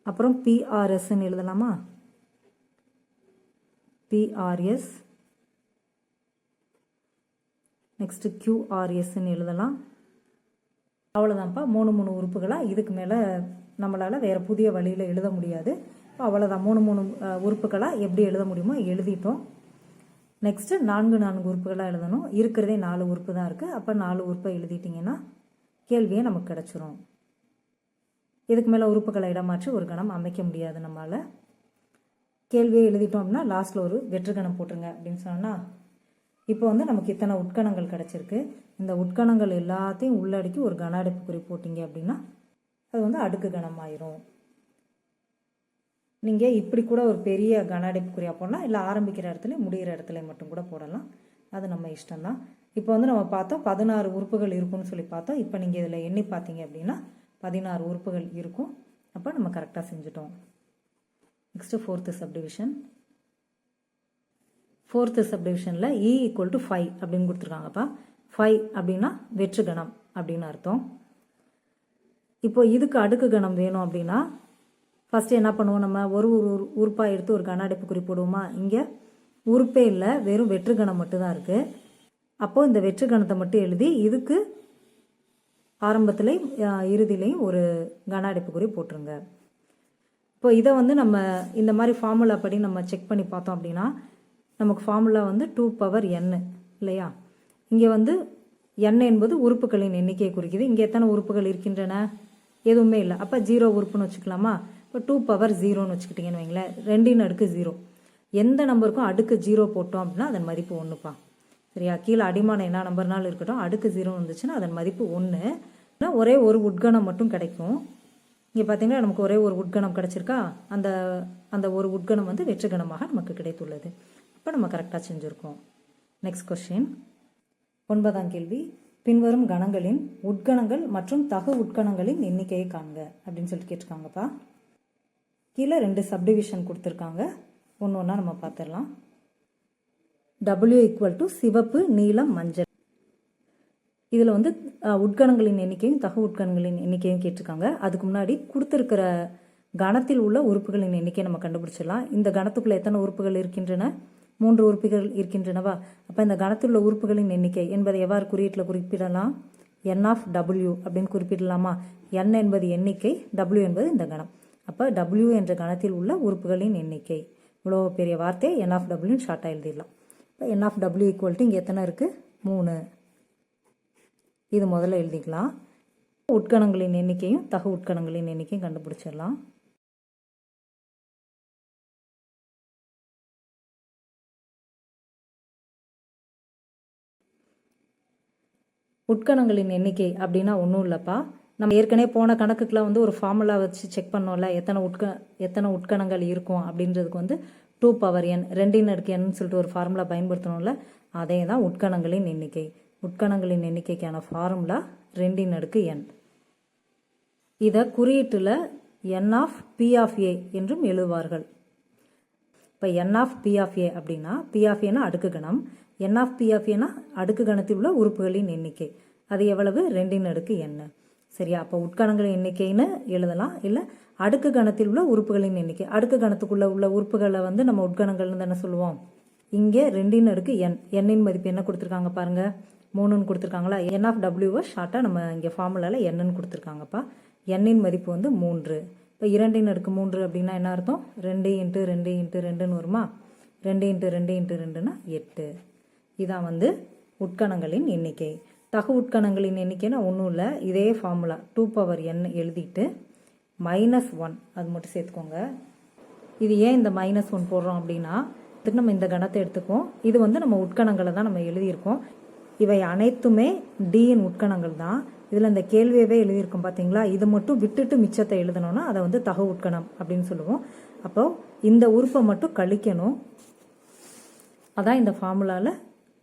அப்புறம் PRSன்னு எழுதலாமா? PRS. நெக்ஸ்ட் QRSன்னு எழுதலாம். அவ்வளோதான்ப்பா. 3 உறுப்புகளாக இதுக்கு மேலே நம்மளால் வேறு புதிய வழியில் எழுத முடியாது. அவ்வளோதான். 3 உறுப்புகளாக எப்படி எழுத முடியுமோ எழுதிட்டோம். நெக்ஸ்ட்டு 4 உறுப்புகளாக எழுதணும். இருக்கிறதே 4 உறுப்பு தான் இருக்குது. அப்போ 4 உறுப்பை எழுதிட்டிங்கன்னா கேள்வியே நமக்கு கிடச்சிரும். இதுக்கு மேலே உறுப்புகளை இடமாற்றி ஒரு கணம் அமைக்க முடியாது நம்மளால். கேள்வியை எழுதிட்டோம் அப்படின்னா லாஸ்ட்டில் ஒரு வெற்று கணம் போட்டுருங்க அப்படின்னு சொன்னால், இப்போ வந்து நமக்கு இத்தனை உட்கணங்கள் கிடச்சிருக்கு. இந்த உட்கணங்கள் எல்லாத்தையும் உள்ளடக்கி ஒரு கன அடைப்புக்குறி போட்டிங்க அப்படின்னா அது வந்து அடுக்கு கணம் ஆயிரும். நீங்கள் இப்படி கூட ஒரு பெரிய கன அடைப்புக்குறியாக போடலாம், இல்லை ஆரம்பிக்கிற இடத்துல முடிகிற இடத்துல மட்டும் கூட போடலாம். அது நம்ம இஷ்டம்தான். இப்போ வந்து நம்ம பார்த்தோம் 16 உறுப்புகள் இருக்குன்னு சொல்லி பார்த்தோம். இப்போ நீங்கள் இதில் எண்ணி பார்த்தீங்க அப்படின்னா 16 உறுப்புகள் இருக்கும். அப்போ நம்ம கரெக்டாக செஞ்சுட்டோம். Next fourth subdivision. ஃபோர்த்து சப்டிவிஷனில் E = 5 அப்படின்னு கொடுத்துருக்காங்கப்பா. 5 அப்படின்னா வெற்று கணம் அப்படின்னு அர்த்தம். இப்போ இதுக்கு அடுக்கு கணம் வேணும் அப்படின்னா ஃபஸ்ட்டு என்ன பண்ணுவோம், நம்ம ஒரு உறுப்பாக எடுத்து ஒரு கன அடைப்புக்குறி போடுவோமா? இங்கே உறுப்பே இல்லை, வெறும் வெற்று கணம் மட்டும்தான் இருக்குது. அப்போது இந்த வெற்று கணத்தை மட்டும் எழுதி இதுக்கு ஆரம்பத்துலேயும் இறுதியிலையும் ஒரு கன அடைப்புக்குறி போட்டுருங்க. இப்போ இதை வந்து நம்ம இந்த மாதிரி ஃபார்முலா படி நம்ம செக் பண்ணி பார்த்தோம் அப்படின்னா நமக்கு ஃபார்முலா வந்து 2 பவர் n இல்லையா. இங்கே வந்து n என்பது உறுப்புகளின் எண்ணிக்கையை குறிக்குது. இங்கே எத்தனை உறுப்புகள் இருக்கின்றன? எதுவுமே இல்லை. அப்போ 0 உறுப்புன்னு வச்சுக்கலாமா? இப்போ 2 பவர் 0ன்னு வச்சுக்கிட்டிங்கன்னு வைங்களேன். 2ன் அடுக்கு 0. எந்த நம்பருக்கும் அடுக்கு 0 போட்டோம் அப்படின்னா அதன் மதிப்பு 1பா. சரியா? கீழே அடிமான என்ன நம்பர்னாலும் இருக்கட்டும், அடுக்கு 0 வந்துச்சுன்னா அதன் மதிப்பு 1. ஒரே ஒரு உட்கணம் மட்டும் கிடைக்கும். இங்கே பார்த்தீங்கன்னா நமக்கு ஒரே ஒரு உட்கணம் கிடைச்சிருக்கா. அந்த ஒரு உட்கணம் வந்து வெற்றுகணமாக நமக்கு கிடைத்துள்ளது. அப்போ நம்ம கரெக்டாக செஞ்சுருக்கோம். நெக்ஸ்ட் கொஸ்டின் 9ஆம் கேள்வி. பின்வரும் கணங்களின் உட்கணங்கள் மற்றும் தகு உட்கணங்களின் எண்ணிக்கையை காண்க அப்படின்னு சொல்லிட்டு கேட்டிருக்காங்கப்பா. கீழே 2 சப்டிவிஷன் கொடுத்துருக்காங்க. ஒன்று ஒன்றா நம்ம பார்த்துடலாம். W = சிவப்பு, நீலம், மஞ்சள். இதில் வந்து உட்கணங்களின் எண்ணிக்கையும் தகு உட்கணங்களின் எண்ணிக்கையும் கேட்டிருக்காங்க. அதுக்கு முன்னாடி கொடுத்துருக்கிற கணத்தில் உள்ள உறுப்புகளின் எண்ணிக்கையை நம்ம கண்டுபிடிச்சிடலாம். இந்த கணத்துக்குள்ளே எத்தனை உறுப்புகள் இருக்கின்றன? 3 உறுப்புகள் இருக்கின்றனவா? அப்போ இந்த கணத்தில் உள்ள உறுப்புகளின் எண்ணிக்கை என்பதை எவ்வாறு குறியீட்டில் குறிப்பிடலாம்? n(w) அப்படின்னு குறிப்பிடலாமா? n என்பது எண்ணிக்கை, w என்பது இந்த கணம். அப்போ w என்ற கணத்தில் உள்ள உறுப்புகளின் எண்ணிக்கை. இவ்வளோ பெரிய வார்த்தை n(w) ஷார்ட்டாக எழுதிடலாம். இப்போ n(w) = இங்கே எத்தனை இருக்குது? 3. இது முதல்ல எழுதிக்கலாம். உட்கணங்களின் எண்ணிக்கையும் தகு உட்கணங்களின் எண்ணிக்கையும் கண்டுபிடிச்சிடலாம். உட்கணங்களின் எண்ணிக்கை அப்படின்னா ஒன்றும் இல்லைப்பா. நம்ம ஏற்கனவே போன கணக்குக்குலாம் வந்து ஒரு ஃபார்முலா வச்சு செக் பண்ணோம்ல, எத்தனை உட்கணங்கள் இருக்கும் அப்படின்றதுக்கு வந்து 2 பவர் n 2ன் அடுக்கு n சொல்லிட்டு ஒரு ஃபார்முலா பயன்படுத்தணும்ல, அதே தான் உட்கணங்களின் எண்ணிக்கை. உட்கணங்களின் எண்ணிக்கைக்கான ஃபார்முலா 2ன் அடுக்கு n. இதை குறியீட்டில் n(p) என்றும் எழுதுவார்கள். இப்போ n(p) அப்படின்னா p(a) அடுக்கு கணம், n(p)னா அடுக்கு கணத்தில் உள்ள உறுப்புகளின் எண்ணிக்கை. அது எவ்வளவு? 2ன் அடுக்கு n. சரியா? அப்போ உட்கணங்களின் எண்ணிக்கைன்னு எழுதலாம், இல்லை அடுக்கு கணத்தில் உள்ள உறுப்புகளின் எண்ணிக்கை. அடுக்கு கணத்துக்குள்ள உள்ள உறுப்புகளை வந்து நம்ம உட்கணங்கள்னு தானே சொல்லுவோம். இங்கே 2ன் அடுக்கு n. n-இன் மதிப்பு என்ன கொடுத்துருக்காங்க பாருங்க, 3ன்னு கொடுத்துருக்காங்களா. n(w) ஷார்ட்டாக நம்ம இங்கே ஃபார்முலாவில் n-ன்னு கொடுத்துருக்காங்கப்பா. n-இன் மதிப்பு வந்து 3. இப்போ 2ன் அடுக்கு 3 அப்படின்னா என்ன அர்த்தம்? 2 × 2 × 2ன்னு வருமா? 2 × 2 × 2ன்னா 8. இதான் வந்து உட்கணங்களின் எண்ணிக்கை. தகு உட்கணங்களின் எண்ணிக்கைன்னா ஒன்றும் இல்லை, இதே ஃபார்முலா 2 பவர் n எழுதிட்டு -1 அது மட்டும் சேர்த்துக்கோங்க. இது ஏன் இந்த -1 போடுறோம் அப்படின்னா, இதுக்கு நம்ம இந்த கணத்தை எடுத்துக்குவோம். இது வந்து நம்ம உட்கணங்களை தான் நம்ம எழுதியிருக்கோம். இவை அனைத்துமே D-இன் உட்கணங்கள் தான். இதில் இந்த கேள்வியவே எழுதியிருக்கோம் பார்த்தீங்களா. இது மட்டும் விட்டுட்டு மிச்சத்தை எழுதணும்னா அதை வந்து தகு உட்கணம் அப்படின்னு சொல்லுவோம். அப்போ இந்த உறுப்பை மட்டும் கழிக்கணும். அதான் இந்த ஃபார்முலாவில்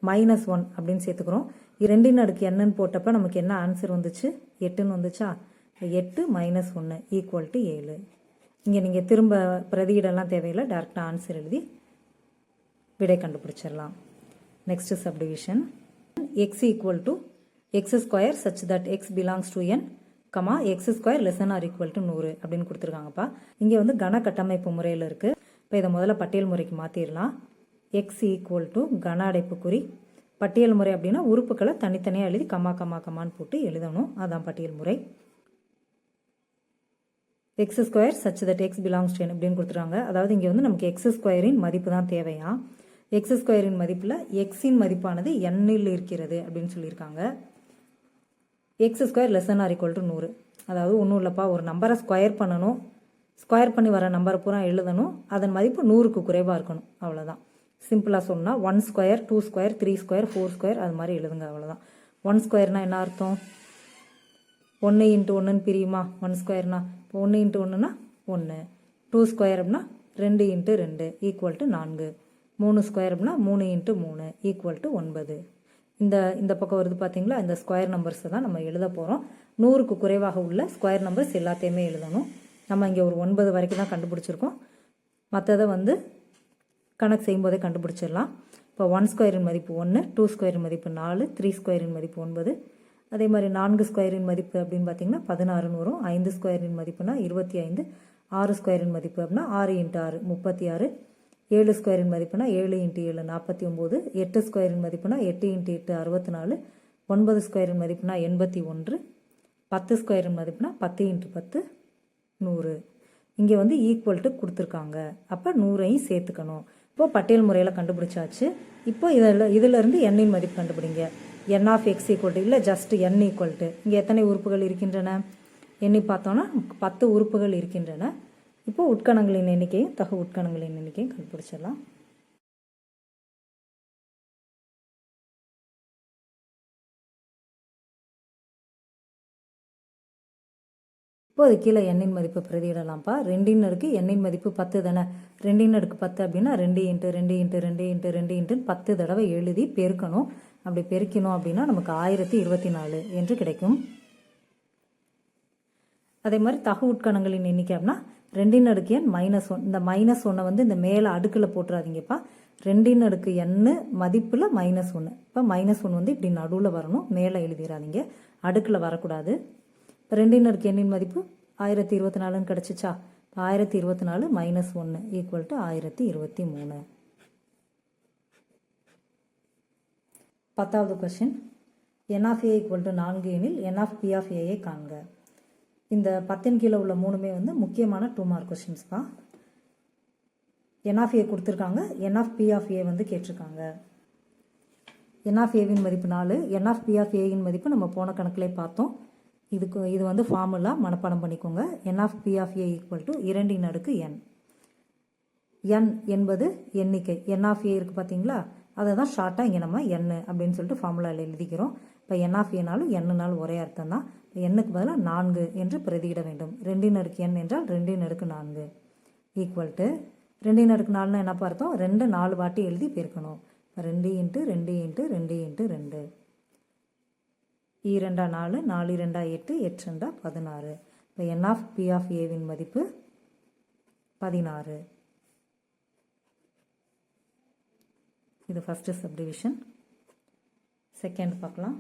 -1 அப்படின்னு சேர்த்துக்கிறோம். 2ன் அடுக்கு n போட்டப்போ நமக்கு என்ன ஆன்சர் வந்துச்சு? 8ன்னு வந்துச்சா. 8 - 1 = 7. இங்கே நீங்கள் திரும்ப பிரதியிடலாம் தேவையில்லை, டேரெக்டாக ஆன்சர் எழுதி விடை கண்டுபிடிச்சிடலாம். Next subdivision x = x² such that x belongs to n, x² < ≤ 100 அப்படின்னு கொடுத்துருக்காங்கப்பா. இங்கே வந்து கன கட்டமைப்பு முறையில் இருக்குது. இப்போ இதை முதல்ல பட்டியல் முறைக்கு மாற்றிடலாம். x = கன அடைப்புக்குறி. பட்டியல் முறை அப்படின்னா உறுப்புகளை தனித்தனியாக எழுதி கமான்னு போட்டு எழுதணும். அதான் பட்டியல் முறை. x² such that x belongs to n அப்படின்னு கொடுத்துருக்காங்க. அதாவது இங்கே வந்து நமக்கு x²-இன் மதிப்பு தான் தேவையா. x²-இன் மதிப்பில் x-இன் மதிப்பானது n-இல் இருக்கிறது அப்படின்னு சொல்லியிருக்காங்க. x² < ≤ 100. அதாவது ஒன்றும் இல்லைப்பா, ஒரு நம்பரை ஸ்கொயர் பண்ணணும். ஸ்கொயர் பண்ணி வர நம்பரை பூரா எழுதணும். அதன் மதிப்பு 100க்கு குறைவாக இருக்கணும். அவ்வளோதான். சிம்பிளாக சொன்னால் 1² 2² 3² 4² அது மாதிரி எழுதுங்க. அவ்வளோதான். 1² என்ன அர்த்தம்? 1 × 1ன்னு பிரியுமா? 1². இப்போ 1 × 1ன்னா 1. 2² அப்படின்னா 2 × 2 = 4. 3² அப்படின்னா 3 × 3 = 9. இந்த பக்கம் வருது பார்த்தீங்களா. இந்த ஸ்கொயர் நம்பர்ஸை தான் நம்ம எழுத போகிறோம். 100க்கு குறைவாக உள்ள ஸ்கொயர் நம்பர்ஸ் எல்லாத்தையுமே எழுதணும். நம்ம இங்கே ஒரு 9 வரைக்கும் தான் கண்டுபிடிச்சிருக்கோம். மற்றதை வந்து கணக்கு செய்யும்போதே கண்டுபிடிச்சிடலாம். இப்போ 1²-இன் மதிப்பு 1, 2²-இன் மதிப்பு 4, 3²-இன் மதிப்பு 9. அதே மாதிரி 4²-இன் மதிப்பு அப்படின்னு பார்த்தீங்கன்னா 16ன்னு வரும். 5²-இன் மதிப்புனா 25, 6²-இன் மதிப்பு அப்படின்னா 6 × 6 36, 7²-இன் மதிப்புனா 7 × 7 49, 8²-இன் மதிப்புனா 8 × 8 64, 9²-இன் மதிப்புனா 81, 10²-இன் மதிப்புனா 10 × 10 100. இங்கே வந்து ஈக்குவல் டு கொடுத்துருக்காங்க. அப்போ 100ஐயும் சேர்த்துக்கணும். இப்போது பட்டியல் முறையில் கண்டுபிடிச்சாச்சு. இப்போ இதிலிருந்து எண்ணின் மதிப்பு கண்டுபிடிங்க. என் ஆஃப் எக்ஸ் ஈக்குவல் டு இல்லை ஜஸ்ட் என் ஈக்குவல் டு இங்கே எத்தனை உறுப்புகள் இருக்கின்றன எண்ணி பார்த்தோன்னா 10 உறுப்புகள் இருக்கின்றன. இப்போது உட்கணங்களின் எண்ணிக்கையும் தகு உட்கணங்களின் எண்ணிக்கையும் கண்டுபிடிச்சிடலாம். இப்போது கீழே எண்ணின் மதிப்பு பிரதியிடலாம்ப்பா. 2 அடுக்கு எண்ணின் மதிப்பு 10 தானே. 2 அடுக்கு 10 அப்படின்னா 2 × 2 × 2 × 2 × 10 தடவை எழுதி பெருக்கணும். அப்படி பெருக்கணும் அப்படின்னா நமக்கு 1024 என்று கிடைக்கும். அதே மாதிரி தகு உட்கணங்களின் எண்ணிக்கை அப்படின்னா 2 அடுக்கு எண் -1. இந்த -1 வந்து இந்த மேலே அடுக்கில் போட்டுறாதீங்கப்பா. 2 அடுக்கு எண் மதிப்பில் -1. இப்போ -1 வந்து இப்படி நடுவில் வரணும், மேலே எழுதிடாதீங்க, அடுக்கில் வரக்கூடாது. இப்போ 2 அடுக்கு எண்ணின் மதிப்பு 1024ன்னு கிடச்சிச்சா. 1024 - 1 ஈக்குவல் டு 1023. 10வது question. N of A equal to 4 எனில் என் ஆஃப் பி ஆஃப் ஏயை காண்க. இந்த 10ன் கீழே உள்ள 3மே வந்து முக்கியமான 2 மார்க் கொஸ்டின்ஸ் தான். என் ஆஃப் ஏ கொடுத்துருக்காங்க, என் ஆஃப் பி ஆஃப் ஏ வந்து கேட்டிருக்காங்க. என் ஆஃப் ஏவின் மதிப்பு 4, என் ஆஃப் பி ஆஃப் ஏயின் மதிப்பு நம்ம போன கணக்கிலே பார்த்தோம். இது வந்து ஃபார்முலா மனப்பாடம் பண்ணிக்கோங்க. N of B of A equal to 2 அடுக்கு என். என் என்பது எண்ணிக்கை. என் ஆஃப் ஏ இருக்குது பார்த்தீங்களா, அதை தான் ஷார்ட்டாக இங்கே நம்ம என் அப்படின்னு சொல்லிட்டு ஃபார்முலாவில் எழுதிக்கிறோம். இப்போ என் ஆஃப் ஏனாலும் எண்ணுனாலும் ஒரே அர்த்தம் தான். எண்ணுக்கு பதிலாக 4 என்று பிரதியிட வேண்டும். 2 அடுக்கு எண் என்றால் 2 அடுக்கு 4 ஈக்குவல் டு 2 அடுக்கு 4னா என்ன பார்த்தோம், 2 4 வாட்டி எழுதி பெருக்கணும். 2 × 2 × 2 × 2 2 4 4 2 8 8 2 16. இப்போ என் ஆஃப் பி ஆஃப் ஏவின் மதிப்பு 16. இது ஃபஸ்ட்டு சப்டிவிஷன். செகண்ட் பார்க்கலாம்.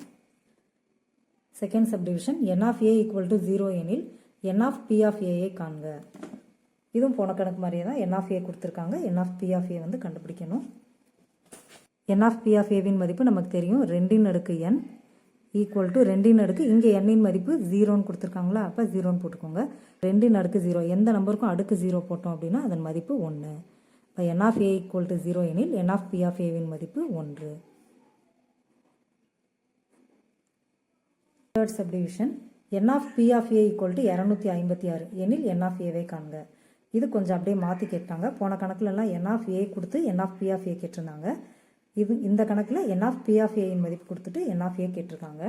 Second subdivision. N of A equal to 0 எனில் என் ஆஃப் பி ஆஃப் ஏயை காண்க. இதுவும் போன கணக்கு மாதிரியே தான். என் ஆஃப் ஏ கொடுத்துருக்காங்க, என் ஆஃப் பி ஆஃப் ஏ வந்து கண்டுபிடிக்கணும். என் ஆஃப் பி ஆஃப் ஏவின் மதிப்பு நமக்கு தெரியும், 2 அடுக்கு என் ஈக்குவல் டு 2 அடுக்கு இங்கே எண்ணின் மதிப்பு 0ன்னு கொடுத்துருக்காங்களா, அப்போ 0ன்னு போட்டுக்கோங்க. 2 அடுக்கு 0 எந்த நம்பருக்கும் அடுக்கு 0 போட்டோம் அப்படின்னா அதன் மதிப்பு 1. இப்போ N of A equal to 0 எனில் என் ஆஃப் பி ஆஃப் ஏவின் மதிப்பு 1. Third subdivision. N of B of A equal to 256 எனில் என் ஆஃப் ஏவை காண்க. இது கொஞ்சம் அப்படியே மாற்றி கேட்டாங்க. போன கணக்குலலாம் என் ஆஃப் ஏ கொடுத்து என் ஆஃப் பி ஆஃப் ஏ கேட்டிருந்தாங்க. இந்த கணக்கில் என் ஆஃப் பி ஆஃப் ஏயின் மதிப்பு கொடுத்துட்டு என் ஆஃப் ஏ கேட்டிருக்காங்க.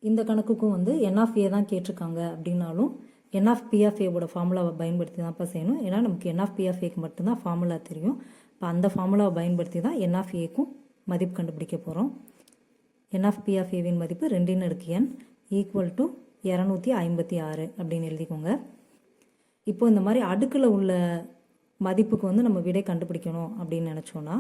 இந்த கணக்குக்கும் வந்து என் ஆஃப் ஏ தான் கேட்டிருக்காங்க அப்படின்னாலும் என் ஆஃப் பி ஆஃப் ஏவோட ஃபார்முலாவை பயன்படுத்தி தான்ப்பா செய்யணும். ஏன்னா நமக்கு என் ஆஃப் பி ஆஃப் ஏக்கு மட்டும்தான் ஃபார்முலா தெரியும். இப்போ அந்த ஃபார்முலாவை பயன்படுத்தி தான் என் ஆஃப் ஏக்கும் மதிப்பு கண்டுபிடிக்க போகிறோம். என் ஆஃப் பி ஆஃப் ஏவின் மதிப்பு 2 அடுக்கு என் ஈக்குவல் டு 256 அப்படின்னு எழுதிக்கோங்க. இப்போ இந்த மாதிரி அடுக்கில் உள்ள மதிப்புக்கு வந்து நம்ம விடை கண்டுபிடிக்கணும் அப்படின்னு நினச்சோன்னா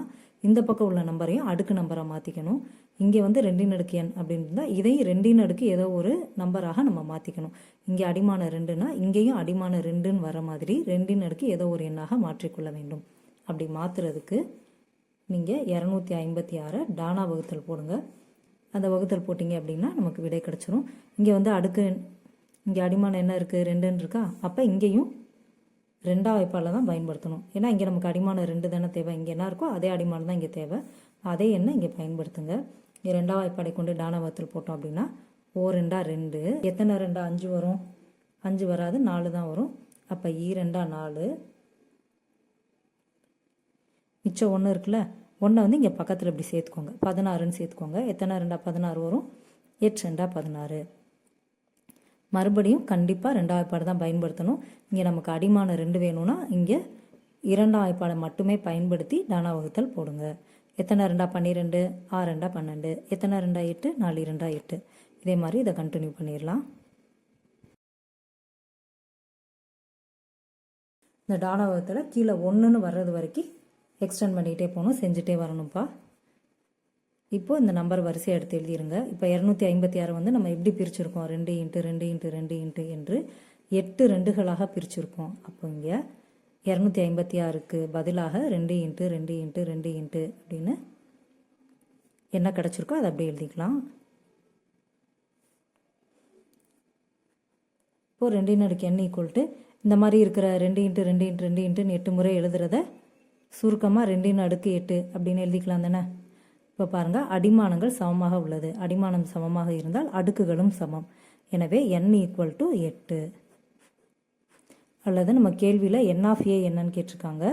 இந்த பக்கம் உள்ள நம்பரையும் அடுக்கு நம்பராக மாற்றிக்கணும். இங்கே வந்து 2 அடுக்கு எண் அப்படின்னு இருந்தால் இதையும் 2 அடுக்கு ஏதோ ஒரு நம்பராக நம்ம மாற்றிக்கணும். இங்கே அடிமான 2னா இங்கேயும் அடிமான 2ன்னு வர மாதிரி 2 அடுக்கு ஏதோ ஒரு எண்ணாக மாற்றிக்கொள்ள வேண்டும். அப்படி மாற்றுறதுக்கு நீங்கள் 256 டானா வகுத்தல் போடுங்க. அந்த வகுத்தல் போட்டிங்க அப்படின்னா நமக்கு விடை கிடச்சிரும். இங்கே வந்து அடுக்கு இங்கே அடிமான என்ன இருக்குது, 2ன்னு இருக்கா, அப்போ இங்கேயும் 2ஆம் வாய்ப்பாடில் தான் பயன்படுத்தணும். ஏன்னா இங்கே நமக்கு அடிமான 2 தானே தேவை, இங்கே என்ன இருக்கோ அதே அடிமானம் தான் இங்கே தேவை. அதே எண்ணை இங்கே பயன்படுத்துங்க. 2ஆம் வாய்ப்பாடை கொண்டு டானா வகுத்தல் போட்டோம் அப்படின்னா 4 2 எத்தனை 2 5 வரும், 5 வராது, 4 தான் வரும். அப்போ 2 4 மிச்சம் 1 இருக்குல்ல, 1 வந்து இங்கே பக்கத்தில் இப்படி சேர்த்துக்கோங்க, 16ன்னு சேர்த்துக்கோங்க. எத்தனை 2 16 வரும், 8 2 16. மறுபடியும் கண்டிப்பாக 2ஆம் வாய்ப்பாடு தான் பயன்படுத்தணும். இங்கே நமக்கு அடிமான 2 வேணும்னா இங்கே 2ஆம் வாய்ப்பாடை மட்டுமே பயன்படுத்தி டானா வகுத்தல் போடுங்க. எத்தனை 2 12, 6 2 12, எத்தனை 2 8, 4 2 8. இதே மாதிரி இதை கண்டினியூ பண்ணிடலாம். இந்த டானா வகுத்தலை கீழே 1ன்னு வர்றது வரைக்கும் எக்ஸ்டெண்ட் பண்ணிகிட்டே போகணும், செஞ்சுட்டே வரணும்ப்பா. இப்போது இந்த நம்பர் வரிசையை எடுத்து எழுதிருங்க. இப்போ 256 வந்து நம்ம எப்படி பிரிச்சுருக்கோம், 2 × 2 × 2 என்று 8 2களாக பிரிச்சுருக்கோம். அப்போ இங்கே 256க்கு பதிலாக 2 × 2 × 2 அப்படின்னு என்ன கிடச்சிருக்கோ அதை அப்படியே எழுதிக்கலாம். இப்போது 2 அடுக்கு n ஈக்குவல் டு இந்த மாதிரி இருக்கிற 2 × 2 × 2 8 முறை எழுதுறத சுருக்கமாக 2 × 8 அப்படின்னு எழுதிக்கலாம் தானே. இப்போ பாருங்கள், அடிமானங்கள் சமமாக உள்ளது. அடிமானம் சமமாக இருந்தால் அடுக்குகளும் சமம். எனவே n = 8. அல்லது நம்ம கேள்வியில் n(a) என்னன்னு கேட்டிருக்காங்க.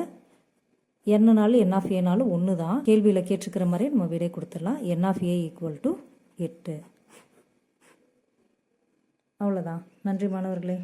n n(a)னாலும் ஒன்று தான். கேள்வியில் கேட்டிருக்கிற மாதிரி நம்ம விடை கொடுத்துடலாம். n(a) = 8. அவ்வளோதான். நன்றி மாணவர்களே.